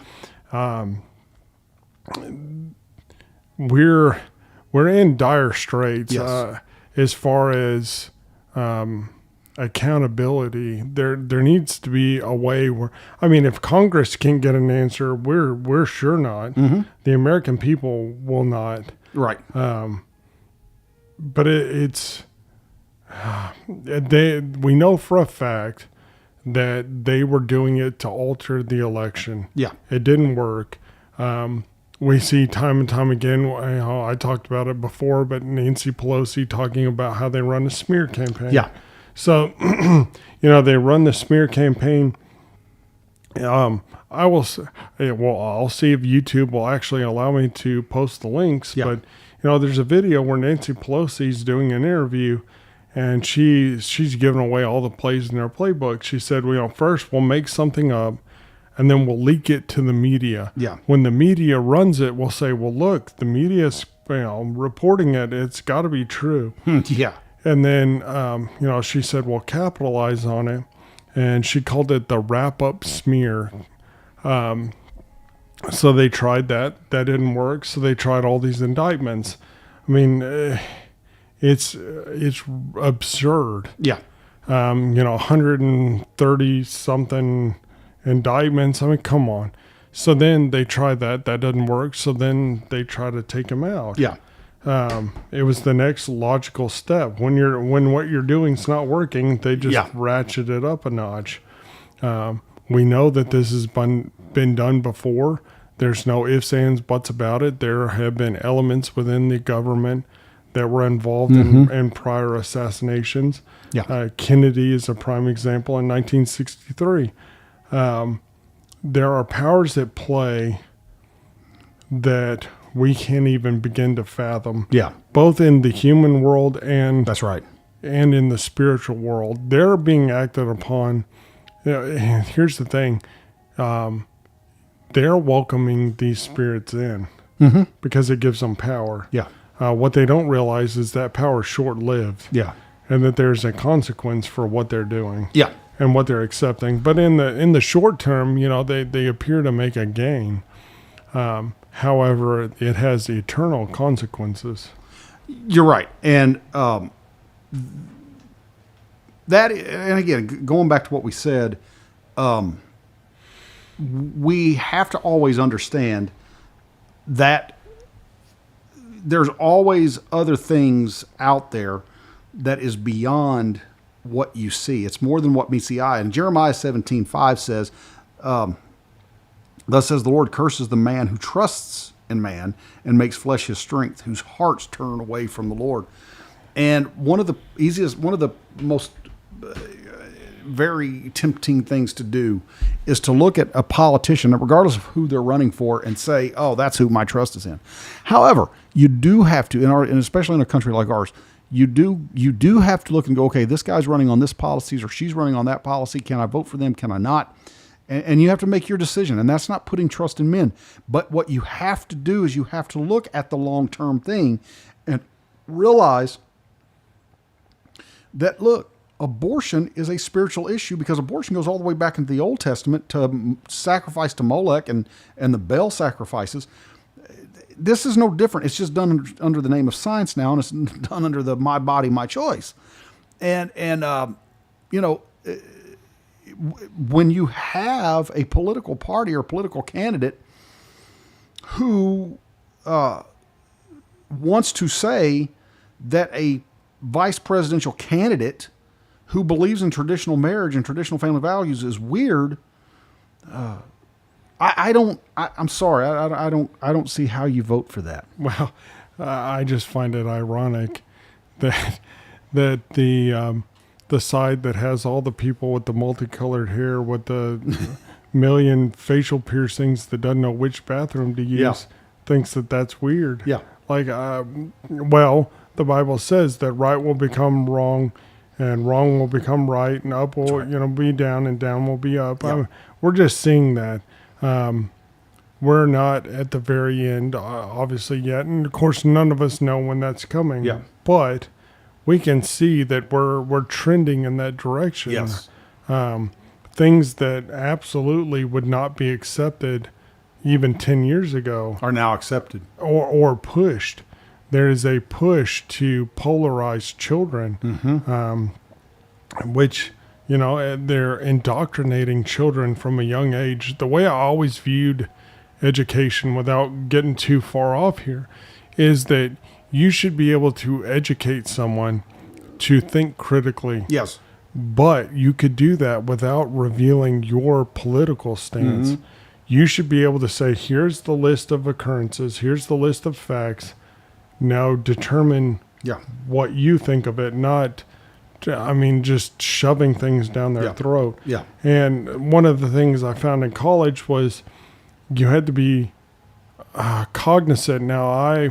We're in dire straits. Yes. As far as accountability, there needs to be a way where, if Congress can't get an answer, we're sure not. The American people will not. Right. But we know for a fact that they were doing it to alter the election. Yeah. It didn't work. We see time and time again, I talked about it before, but Nancy Pelosi talking about how they run a smear campaign. Yeah. So, they run the smear campaign. I'll see if YouTube will actually allow me to post the links. Yeah. But, there's a video where Nancy Pelosi's doing an interview, and she's giving away all the plays in her playbook. She said, first we'll make something up, and then we'll leak it to the media. Yeah. When the media runs it, we'll say, well, look, the media's reporting it. It's got to be true. Yeah. And then, she said, well, capitalize on it. And she called it the wrap-up smear. So they tried that. That didn't work. So they tried all these indictments. It's absurd. Yeah. 130 something indictments. I mean, come on. So then they try that. That doesn't work. So then they try to take him out. Yeah. It was the next logical step. When what you're doing is not working, they just ratchet it up a notch. We know that this has been done before. There's no ifs, ands, buts about it. There have been elements within the government that were involved in prior assassinations. Yeah. Kennedy is a prime example in 1963. There are powers at play that we can't even begin to fathom. Yeah. Both in the human world and That's right. and in the spiritual world. They're being acted upon. And here's the thing. They're welcoming these spirits in because it gives them power. Yeah. What they don't realize is that power is short-lived. Yeah. And that there's a consequence for what they're doing. Yeah. And what they're accepting. But in the short term, they appear to make a gain. However, it has eternal consequences. You're right. And that, and again, going back to what we said, we have to always understand that there's always other things out there that is beyond what you see. It's more than what meets the eye. And Jeremiah 17:5 says, thus says the Lord, curses the man who trusts in man and makes flesh his strength, whose hearts turn away from the Lord. And one of the most very tempting things to do is to look at a politician, regardless of who they're running for, and say, oh, that's who my trust is in. However, you do have to, and especially in a country like ours, you do have to look and go, okay, this guy's running on this policies or she's running on that policy. Can I vote for them? Can I not? And you have to make your decision. And that's not putting trust in men. But what you have to do is you have to look at the long-term thing and realize that, look, abortion is a spiritual issue because abortion goes all the way back into the Old Testament to sacrifice to Molech and the Baal sacrifices. This is no different. It's just done under the name of science now, and it's done under the my body, my choice. And when you have a political party or political candidate who wants to say that a vice presidential candidate who believes in traditional marriage and traditional family values is weird, I'm sorry. I don't see how you vote for that. Well, I just find it ironic that the side that has all the people with the multicolored hair with the million facial piercings that doesn't know which bathroom to use thinks that that's weird. Yeah. Like, well, the Bible says that right will become wrong, and wrong will become right, and up will be down, and down will be up. Yeah. We're just seeing that. We're not at the very end, obviously, yet. And, of course, none of us know when that's coming. Yeah. But we can see that we're trending in that direction. Yes. Things that absolutely would not be accepted even 10 years ago Are now accepted. or pushed. There is a push to polarize children, which... they're indoctrinating children from a young age. The way I always viewed education, without getting too far off here, is that you should be able to educate someone to think critically. Yes. But you could do that without revealing your political stance. You should be able to say, here's the list of occurrences, here's the list of facts. Now determine what you think of it, not... just shoving things down their throat. Yeah. And one of the things I found in college was you had to be cognizant. Now,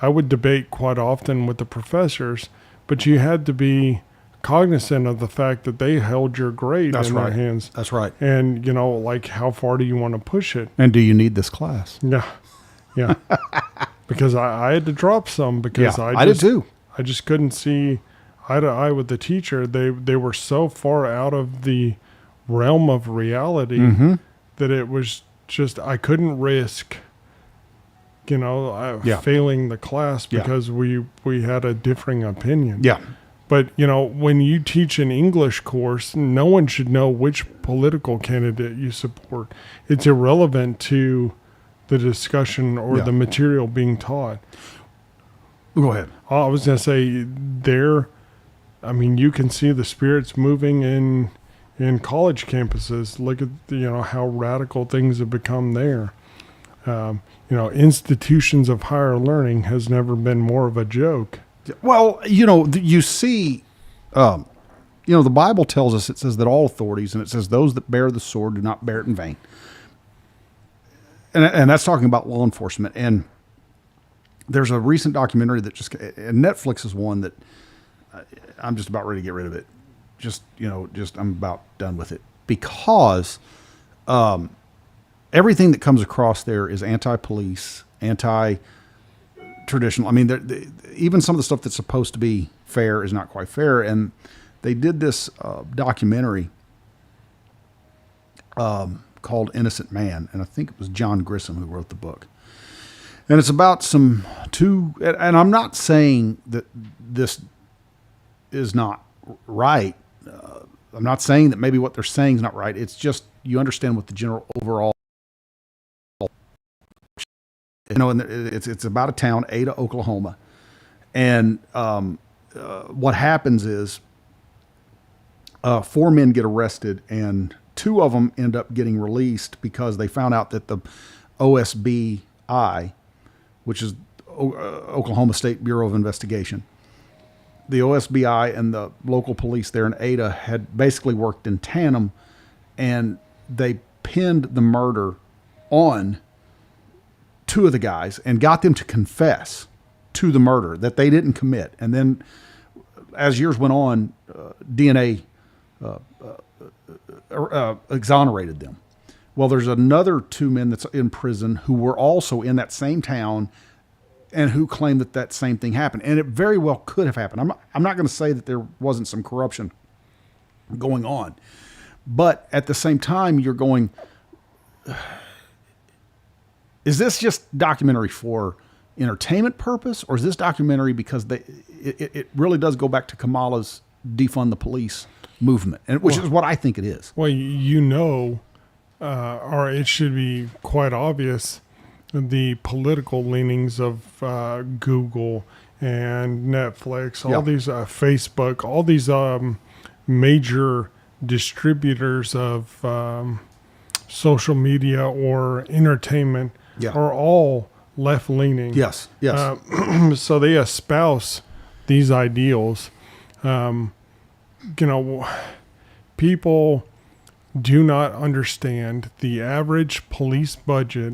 I would debate quite often with the professors, but you had to be cognizant of the fact that they held your grade in their hands. That's right. And, like, how far do you want to push it? And do you need this class? Yeah. Because I had to drop some because I did too. I just couldn't see eye to eye with the teacher. They were so far out of the realm of reality that it was just, I couldn't risk, failing the class because we had a differing opinion. Yeah. But, when you teach an English course, no one should know which political candidate you support. It's irrelevant to the discussion or the material being taught. Go ahead. I was going to say you can see the spirits moving in college campuses. Look at, how radical things have become there. Institutions of higher learning has never been more of a joke. Well, you see, the Bible tells us, it says that all authorities, and it says those that bear the sword do not bear it in vain. And that's talking about law enforcement. And there's a recent documentary that and Netflix is one that I'm just about ready to get rid of it. I'm about done with it because everything that comes across there is anti-police, anti-traditional. I mean, even some of the stuff that's supposed to be fair is not quite fair. And they did this documentary called Innocent Man, and I think it was John Grissom who wrote the book. And it's about and I'm not saying that this is not right. I'm not saying that maybe what they're saying is not right. It's just you understand what the general overall, and it's about a town, Ada, Oklahoma. And what happens is 4 men get arrested, and 2 of them end up getting released because they found out that the OSBI, which is Oklahoma State Bureau of Investigation, the OSBI and the local police there in Ada had basically worked in tandem, and they pinned the murder on 2 of the guys and got them to confess to the murder that they didn't commit. And then as years went on, DNA exonerated them. Well, there's another 2 men that's in prison who were also in that same town and who claim that same thing happened. And it very well could have happened. I'm not going to say that there wasn't some corruption going on. But at the same time, you're going, is this just documentary for entertainment purpose, or is this documentary because it really does go back to Kamala's defund the police movement, which is what I think it is. Well, or it should be quite obvious, the political leanings of Google and Netflix, all these Facebook, all these major distributors of social media or entertainment are all left-leaning. Yes. So they espouse these ideals. People do not understand the average police budget.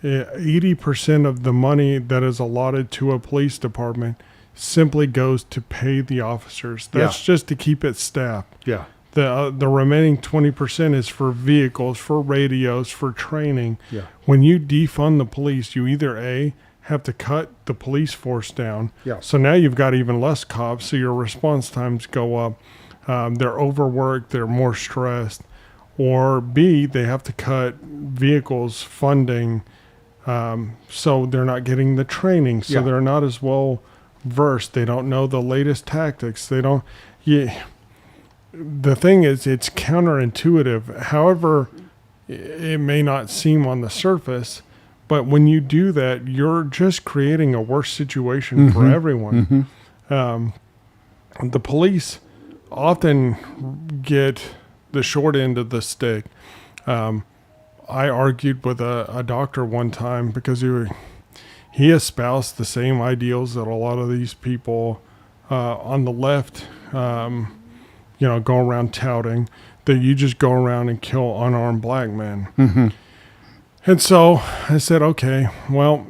80% of the money that is allotted to a police department simply goes to pay the officers. That's just to keep it staffed. Yeah. The remaining 20% is for vehicles, for radios, for training. Yeah. When you defund the police, you either have to cut the police force down. Yeah. So now you've got even less cops, so your response times go up. They're overworked, they're more stressed. Or B, they have to cut vehicles funding, so they're not getting the training, so they're not as well versed. They don't know the latest tactics. They don't. The thing is, it's counterintuitive. However, it may not seem on the surface, but when you do that, you're just creating a worse situation for everyone. The police often get the short end of the stick. I argued with a doctor one time because he espoused the same ideals that a lot of these people on the left go around touting, that you just go around and kill unarmed black men. And so I said, okay, well,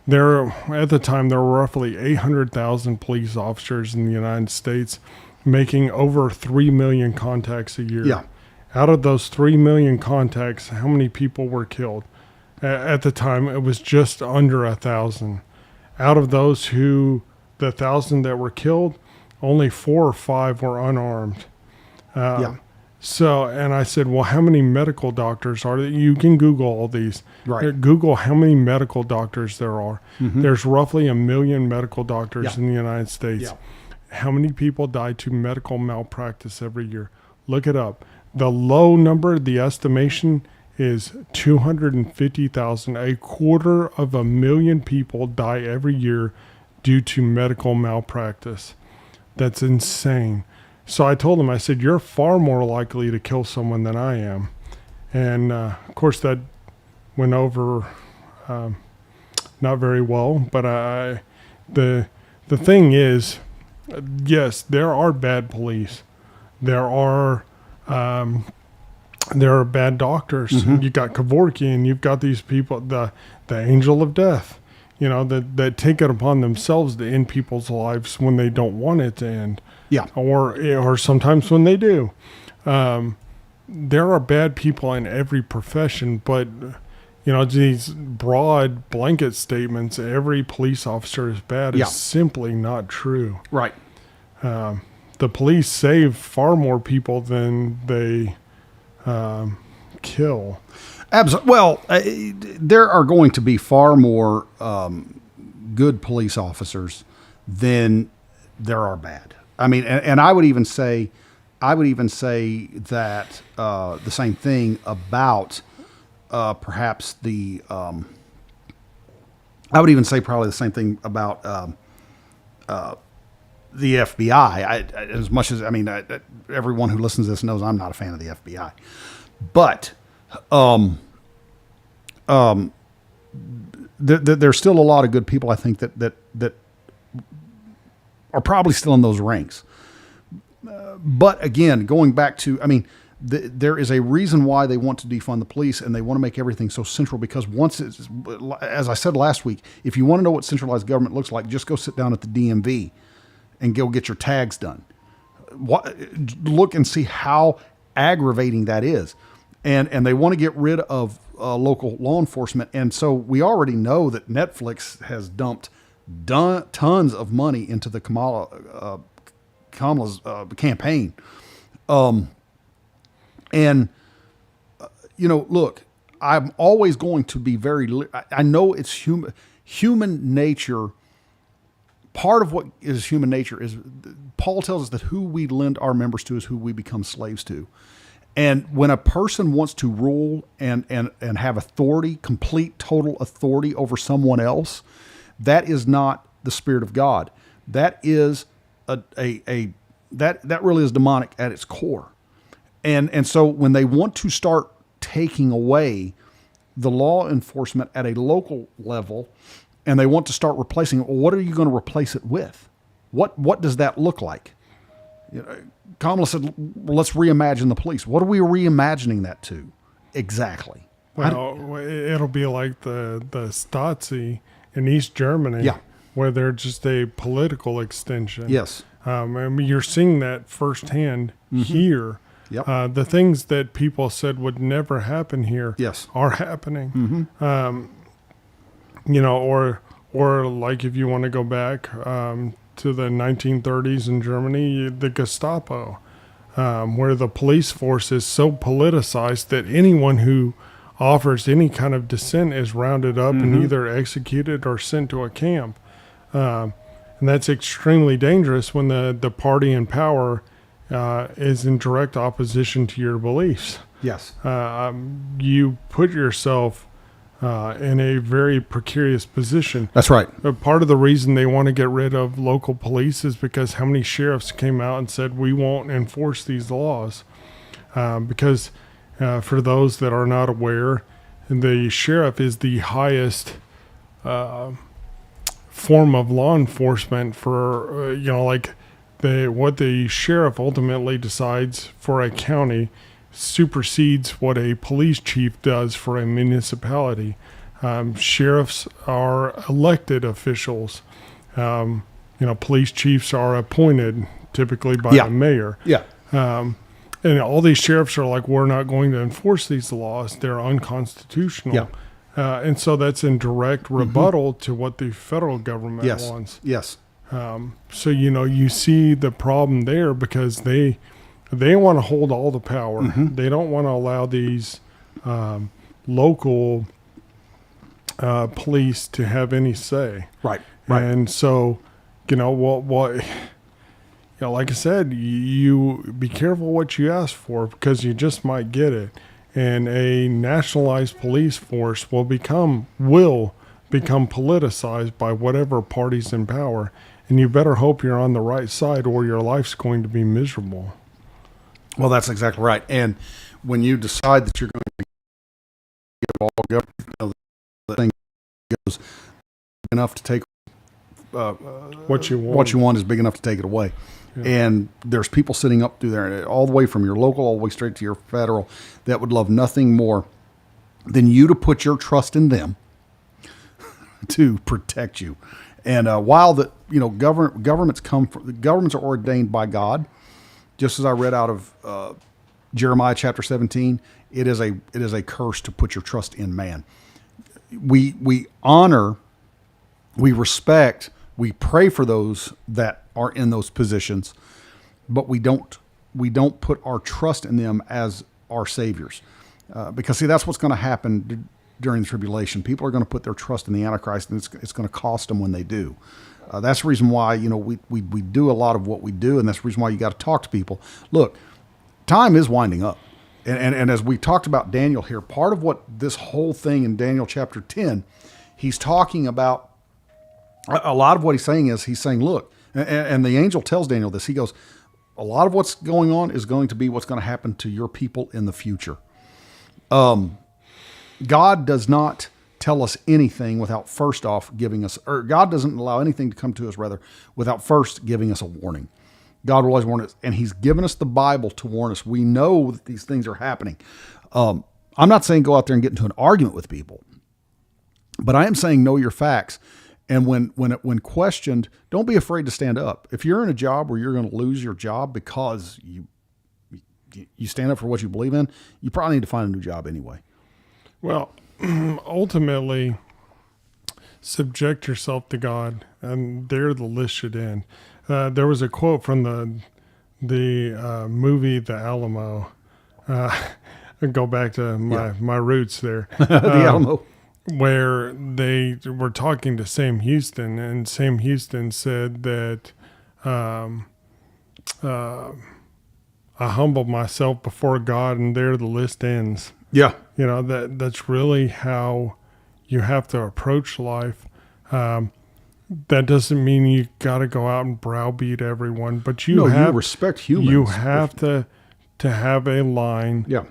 at the time there were roughly 800,000 police officers in the United States, making over 3 million contacts a year. Yeah. Out of those 3 million contacts, how many people were killed? At the time, it was just under 1,000. Out of those the 1,000 that were killed, only 4 or 5 were unarmed. So, and I said, well, how many medical doctors are there? You can Google all these. Right. Google how many medical doctors there are. There's roughly 1 million medical doctors in the United States. how many people die to medical malpractice every year. Look it up. The low number, the estimation is 250,000. 250,000 people die every year due to medical malpractice. That's insane. So I told him, I said, you're far more likely to kill someone than I am. And of course that went over not very well. But the thing is, yes, there are bad police. There are bad doctors. Mm-hmm. You got Kevorkian. You've got these people, the angel of death, that take it upon themselves to end people's lives when they don't want it to end. Yeah. Or sometimes when they do. There are bad people in every profession, but these broad blanket statements, every police officer is bad, Yeah. is simply not true. Right. The police save far more people than they kill. Absolutely. Well, there are going to be far more good police officers than there are bad. I mean, and I would even say that the same thing about perhaps the. I would even say probably the same thing about the FBI. As much as everyone who listens to this knows I'm not a fan of the FBI, but there's still a lot of good people, I think, that are probably still in those ranks. But again, going back to, there is a reason why they want to defund the police, and they want to make everything so central, because once it's, as I said last week, if you want to know what centralized government looks like, just go sit down at the DMV and go get your tags done. Look and see how aggravating that is. And they want to get rid of local law enforcement. And so we already know that Netflix has dumped tons of money into the Kamala's campaign. Look, I'm always going to be I know it's human nature. Part of what is human nature is, Paul tells us that who we lend our members to is who we become slaves to. And when a person wants to rule and have authority, complete, total authority over someone else, that is not the Spirit of God. That is that really is demonic at its core. And so when they want to start taking away the law enforcement at a local level, and they want to start replacing it, well, what are you going to replace it with? What does that look like? Kamala said, well, let's reimagine the police. What are we reimagining that to exactly? Well, it'll be like the Stasi in East Germany, Yeah. where they're just a political extension. Yes. You're seeing that firsthand here. Yep. The things that people said would never happen here Yes. are happening. Mm-hmm. Or like if you want to go back to the 1930s in Germany, the Gestapo, where the police force is so politicized that anyone who offers any kind of dissent is rounded up and either executed or sent to a camp. And that's extremely dangerous when the party in power is in direct opposition to your beliefs. Yes. You put yourself in a very precarious position. That's right. Part of the reason they want to get rid of local police is because how many sheriffs came out and said, we won't enforce these laws. Because for those that are not aware, the sheriff is the highest form of law enforcement for, what the sheriff ultimately decides for a county supersedes what a police chief does for a municipality. Sheriffs are elected officials. Police chiefs are appointed typically by the mayor. Yeah. And all these sheriffs are like, we're not going to enforce these laws. They're unconstitutional. Yeah. And so that's in direct rebuttal to what the federal government wants. Yes. So, you see the problem there because they want to hold all the power. They don't want to allow these local police to have any say. Right. And so, what like I said, you be careful what you ask for because you just might get it. And a nationalized police force will become politicized by whatever party's in power. And you better hope you're on the right side or your life's going to be miserable. Well, that's exactly right. And when you decide that you're going to give all government, the thing goes enough to take What you want. what you want is big enough to take it away. Yeah. And there's people sitting up through there, all the way from your local, all the way straight to your federal, that would love nothing more than you to put your trust in them to protect you. And while governments governments are ordained by God, just as I read out of Jeremiah chapter 17, it is a curse to put your trust in man. We honor, we respect, we pray for those that are in those positions, but we don't put our trust in them as our saviors, because see, that's what's going to happen during the tribulation. People are going to put their trust in the Antichrist, and it's going to cost them when they do. That's the reason why we do a lot of what we do, and that's the reason why you got to talk to people. Look, time is winding up, and as we talked about Daniel here, part of what this whole thing in Daniel chapter 10, he's talking about. A lot of what he's saying, look, and the angel tells Daniel this. He goes, a lot of what's going on is going to be what's going to happen to your people in the future. God does not tell us anything without first off giving us, or God doesn't allow anything to come to us, rather, without first giving us a warning. God will always warn us, and he's given us the Bible to warn us. We know that these things are happening. I'm not saying go out there and get into an argument with people, but I am saying know your facts. And when questioned, don't be afraid to stand up. If you're in a job where you're going to lose your job because you stand up for what you believe in, you probably need to find a new job anyway. Well, ultimately, subject yourself to God, and there the list should end. There was a quote from the movie The Alamo. I go back to my roots there. The Alamo. Where they were talking to Sam Houston, and Sam Houston said that I humbled myself before God, and there the list ends. Yeah. That's really how you have to approach life. That doesn't mean you got to go out and browbeat everyone, but you respect humans. You have to have a line. Yeah.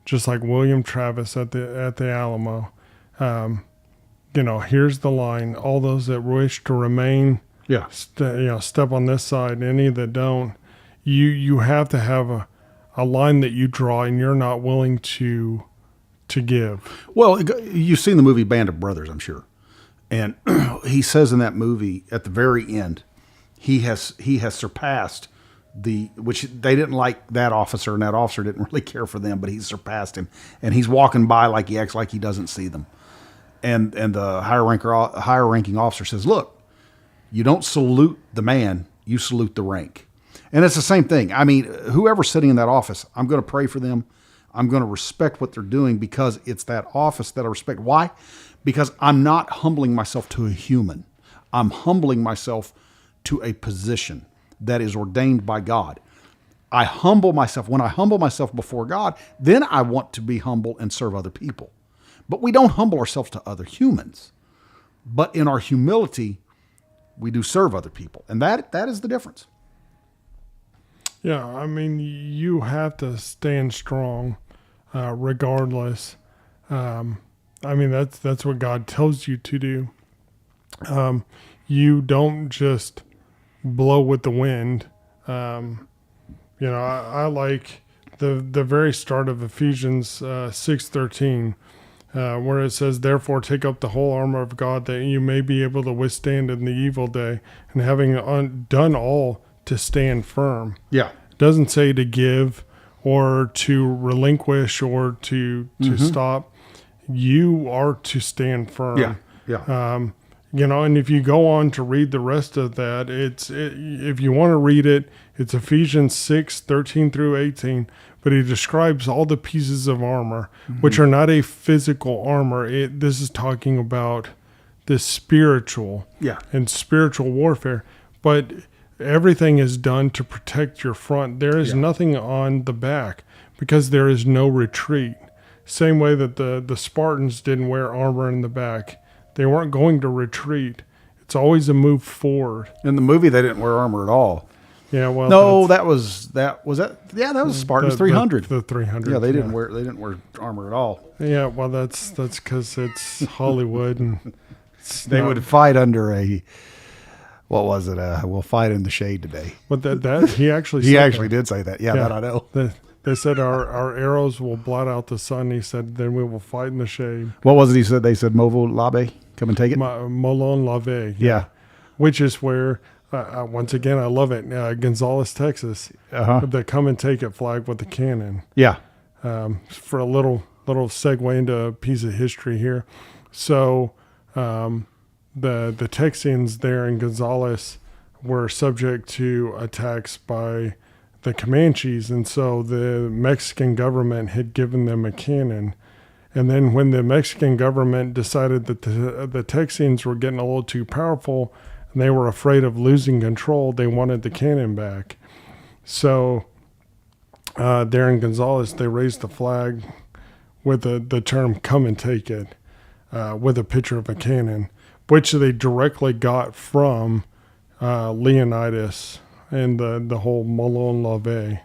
Just like William Travis at the Alamo, here's the line: all those that wish to remain, step on this side. Any that don't, you have to have a line that you draw, and you're not willing to give. Well, you've seen the movie Band of Brothers, I'm sure, and he says in that movie at the very end, he has surpassed. Which they didn't like that officer, and that officer didn't really care for them, but he surpassed him, and he's walking by like he acts like he doesn't see them, and the higher ranking officer says, "Look, you don't salute the man, you salute the rank," and it's the same thing. I mean, whoever's sitting in that office, I'm going to pray for them, I'm going to respect what they're doing because it's that office that I respect. Why? Because I'm not humbling myself to a human, I'm humbling myself to a position that is ordained by God. I humble myself. When I humble myself before God, then I want to be humble and serve other people. But we don't humble ourselves to other humans. But in our humility, we do serve other people. And that is the difference. Yeah, I mean, you have to stand strong regardless. I mean, that's what God tells you to do. You don't just blow with the wind. I like the very start of Ephesians 6:13, where it says, "Therefore take up the whole armor of God, that you may be able to withstand in the evil day, and having done all, to stand firm." Yeah. It doesn't say to give or to relinquish or to stop. You are to stand firm. Yeah. Yeah. And if you go on to read the rest of that, if you want to read it, it's Ephesians 6:13 through 18. But he describes all the pieces of armor, which are not a physical armor. This is talking about the spiritual and spiritual warfare. But everything is done to protect your front. There is nothing on the back because there is no retreat. Same way that the Spartans didn't wear armor in the back. They weren't going to retreat. It's always a move forward. In the movie, they didn't wear armor at all. Yeah, well, No, that was Spartans 300. The 300. Yeah, they didn't wear armor at all. Yeah, well, that's because it's Hollywood, and They would fight under a, what was it? We'll fight in the shade today. But that he actually He said actually did say that. Yeah, that I know. They said our arrows will blot out the sun. He said, then we will fight in the shade. What was it he said? They said, Movo Labe, come and take it? Molon Lave. Yeah. Which is where, once again, I love it. Gonzales, Texas. The come and take it flag with the cannon. Yeah. For a little segue into a piece of history here. So the Texians there in Gonzales were subject to attacks by the Comanches, and so the Mexican government had given them a cannon. And then when the Mexican government decided that the Texians were getting a little too powerful and they were afraid of losing control, they wanted the cannon back. So there in Gonzales, they raised the flag with the term "come and take it," with a picture of a cannon, which they directly got from Leonidas and the whole Molon Lave.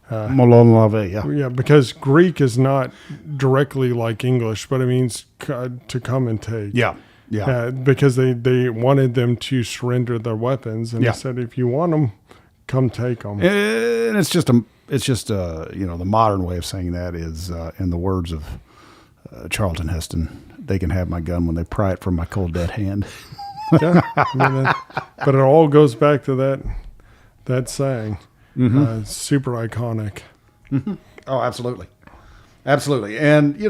Molon Lave, yeah. Yeah, because Greek is not directly like English, but it means to come and take. Yeah. Yeah. Because they wanted them to surrender their weapons, and they said, if you want them, come take them. And it's just the modern way of saying that is, in the words of Charlton Heston, they can have my gun when they pry it from my cold dead hand. Yeah, but it all goes back to that saying. Super iconic. Mm-hmm. Oh, absolutely. Absolutely. And,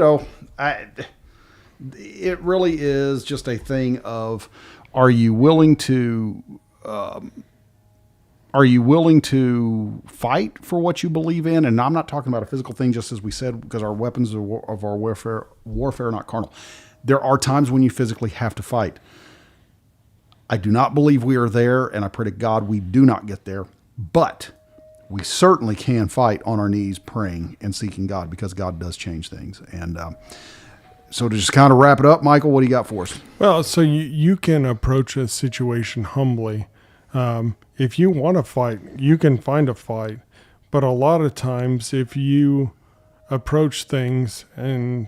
it really is just a thing of, are you willing to fight for what you believe in? And I'm not talking about a physical thing, just as we said, because our weapons of our warfare are not carnal. There are times when you physically have to fight. I do not believe we are there, and I pray to God we do not get there. But we certainly can fight on our knees praying and seeking God, because God does change things. And so to just kind of wrap it up, Michael, what do you got for us? Well, so you can approach a situation humbly. If you want to fight, you can find a fight. But a lot of times, if you approach things and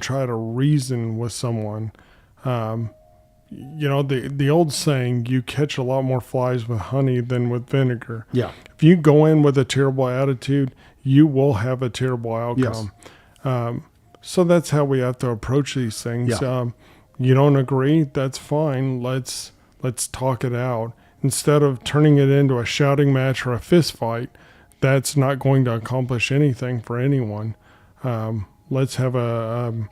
try to reason with someone, the old saying, you catch a lot more flies with honey than with vinegar. Yeah. If you go in with a terrible attitude, you will have a terrible outcome. Yes. So that's how we have to approach these things. Yeah. You don't agree? That's fine. Let's talk it out. Instead of turning it into a shouting match or a fist fight, that's not going to accomplish anything for anyone. Let's have a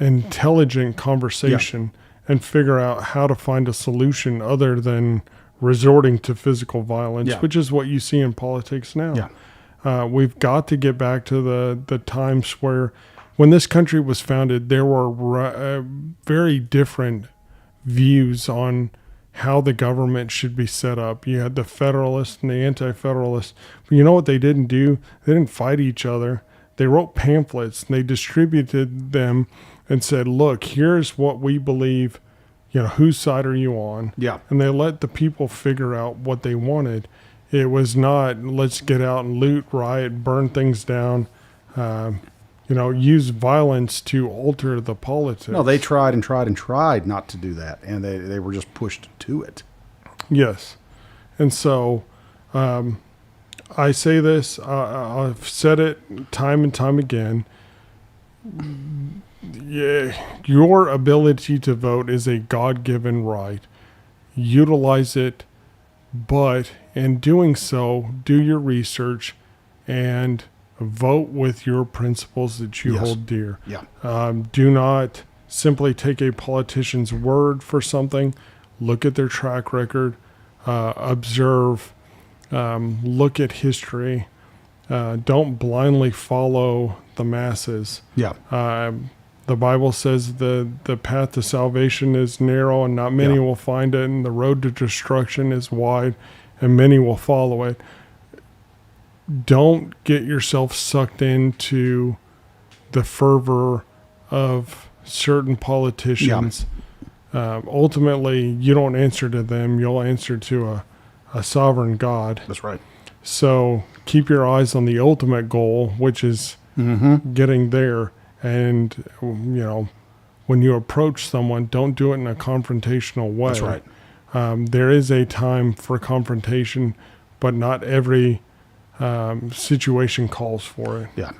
intelligent conversation and figure out how to find a solution other than resorting to physical violence, which is what you see in politics now. Yeah. We've got to get back to the times where, when this country was founded, there were very different views on how the government should be set up. You had the Federalists and the Anti-Federalists. But you know what they didn't do? They didn't fight each other. They wrote pamphlets and they distributed them and said, look, here's what we believe, whose side are you on? Yeah. And they let the people figure out what they wanted. It was not, let's get out and loot, riot, burn things down, use violence to alter the politics. No, they tried not to do that, and they were just pushed to it. Yes. And so I say this, I've said it time and time again. Your ability to vote is a God-given right. Utilize it, but in doing so, do your research and vote with your principles that you hold dear. Yeah. Do not simply take a politician's word for something. Look at their track record, observe, look at history. Don't blindly follow the masses. Yeah. The Bible says the path to salvation is narrow and not many Yeah. will find it, and the road to destruction is wide and many will follow it. Don't get yourself sucked into the fervor of certain politicians. Ultimately, you don't answer to them. You'll answer to a sovereign God. That's right. So keep your eyes on the ultimate goal, which is getting there. And, when you approach someone, don't do it in a confrontational way. That's right. There is a time for confrontation, but not every situation calls for it. Yeah.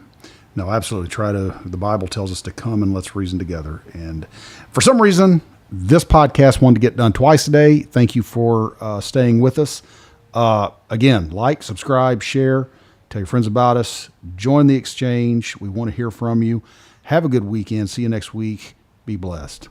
No, absolutely. The Bible tells us to come and let's reason together. And for some reason, this podcast wanted to get done twice today. Thank you for staying with us. Again, like, subscribe, share, tell your friends about us, join the exchange. We want to hear from you. Have a good weekend. See you next week. Be blessed.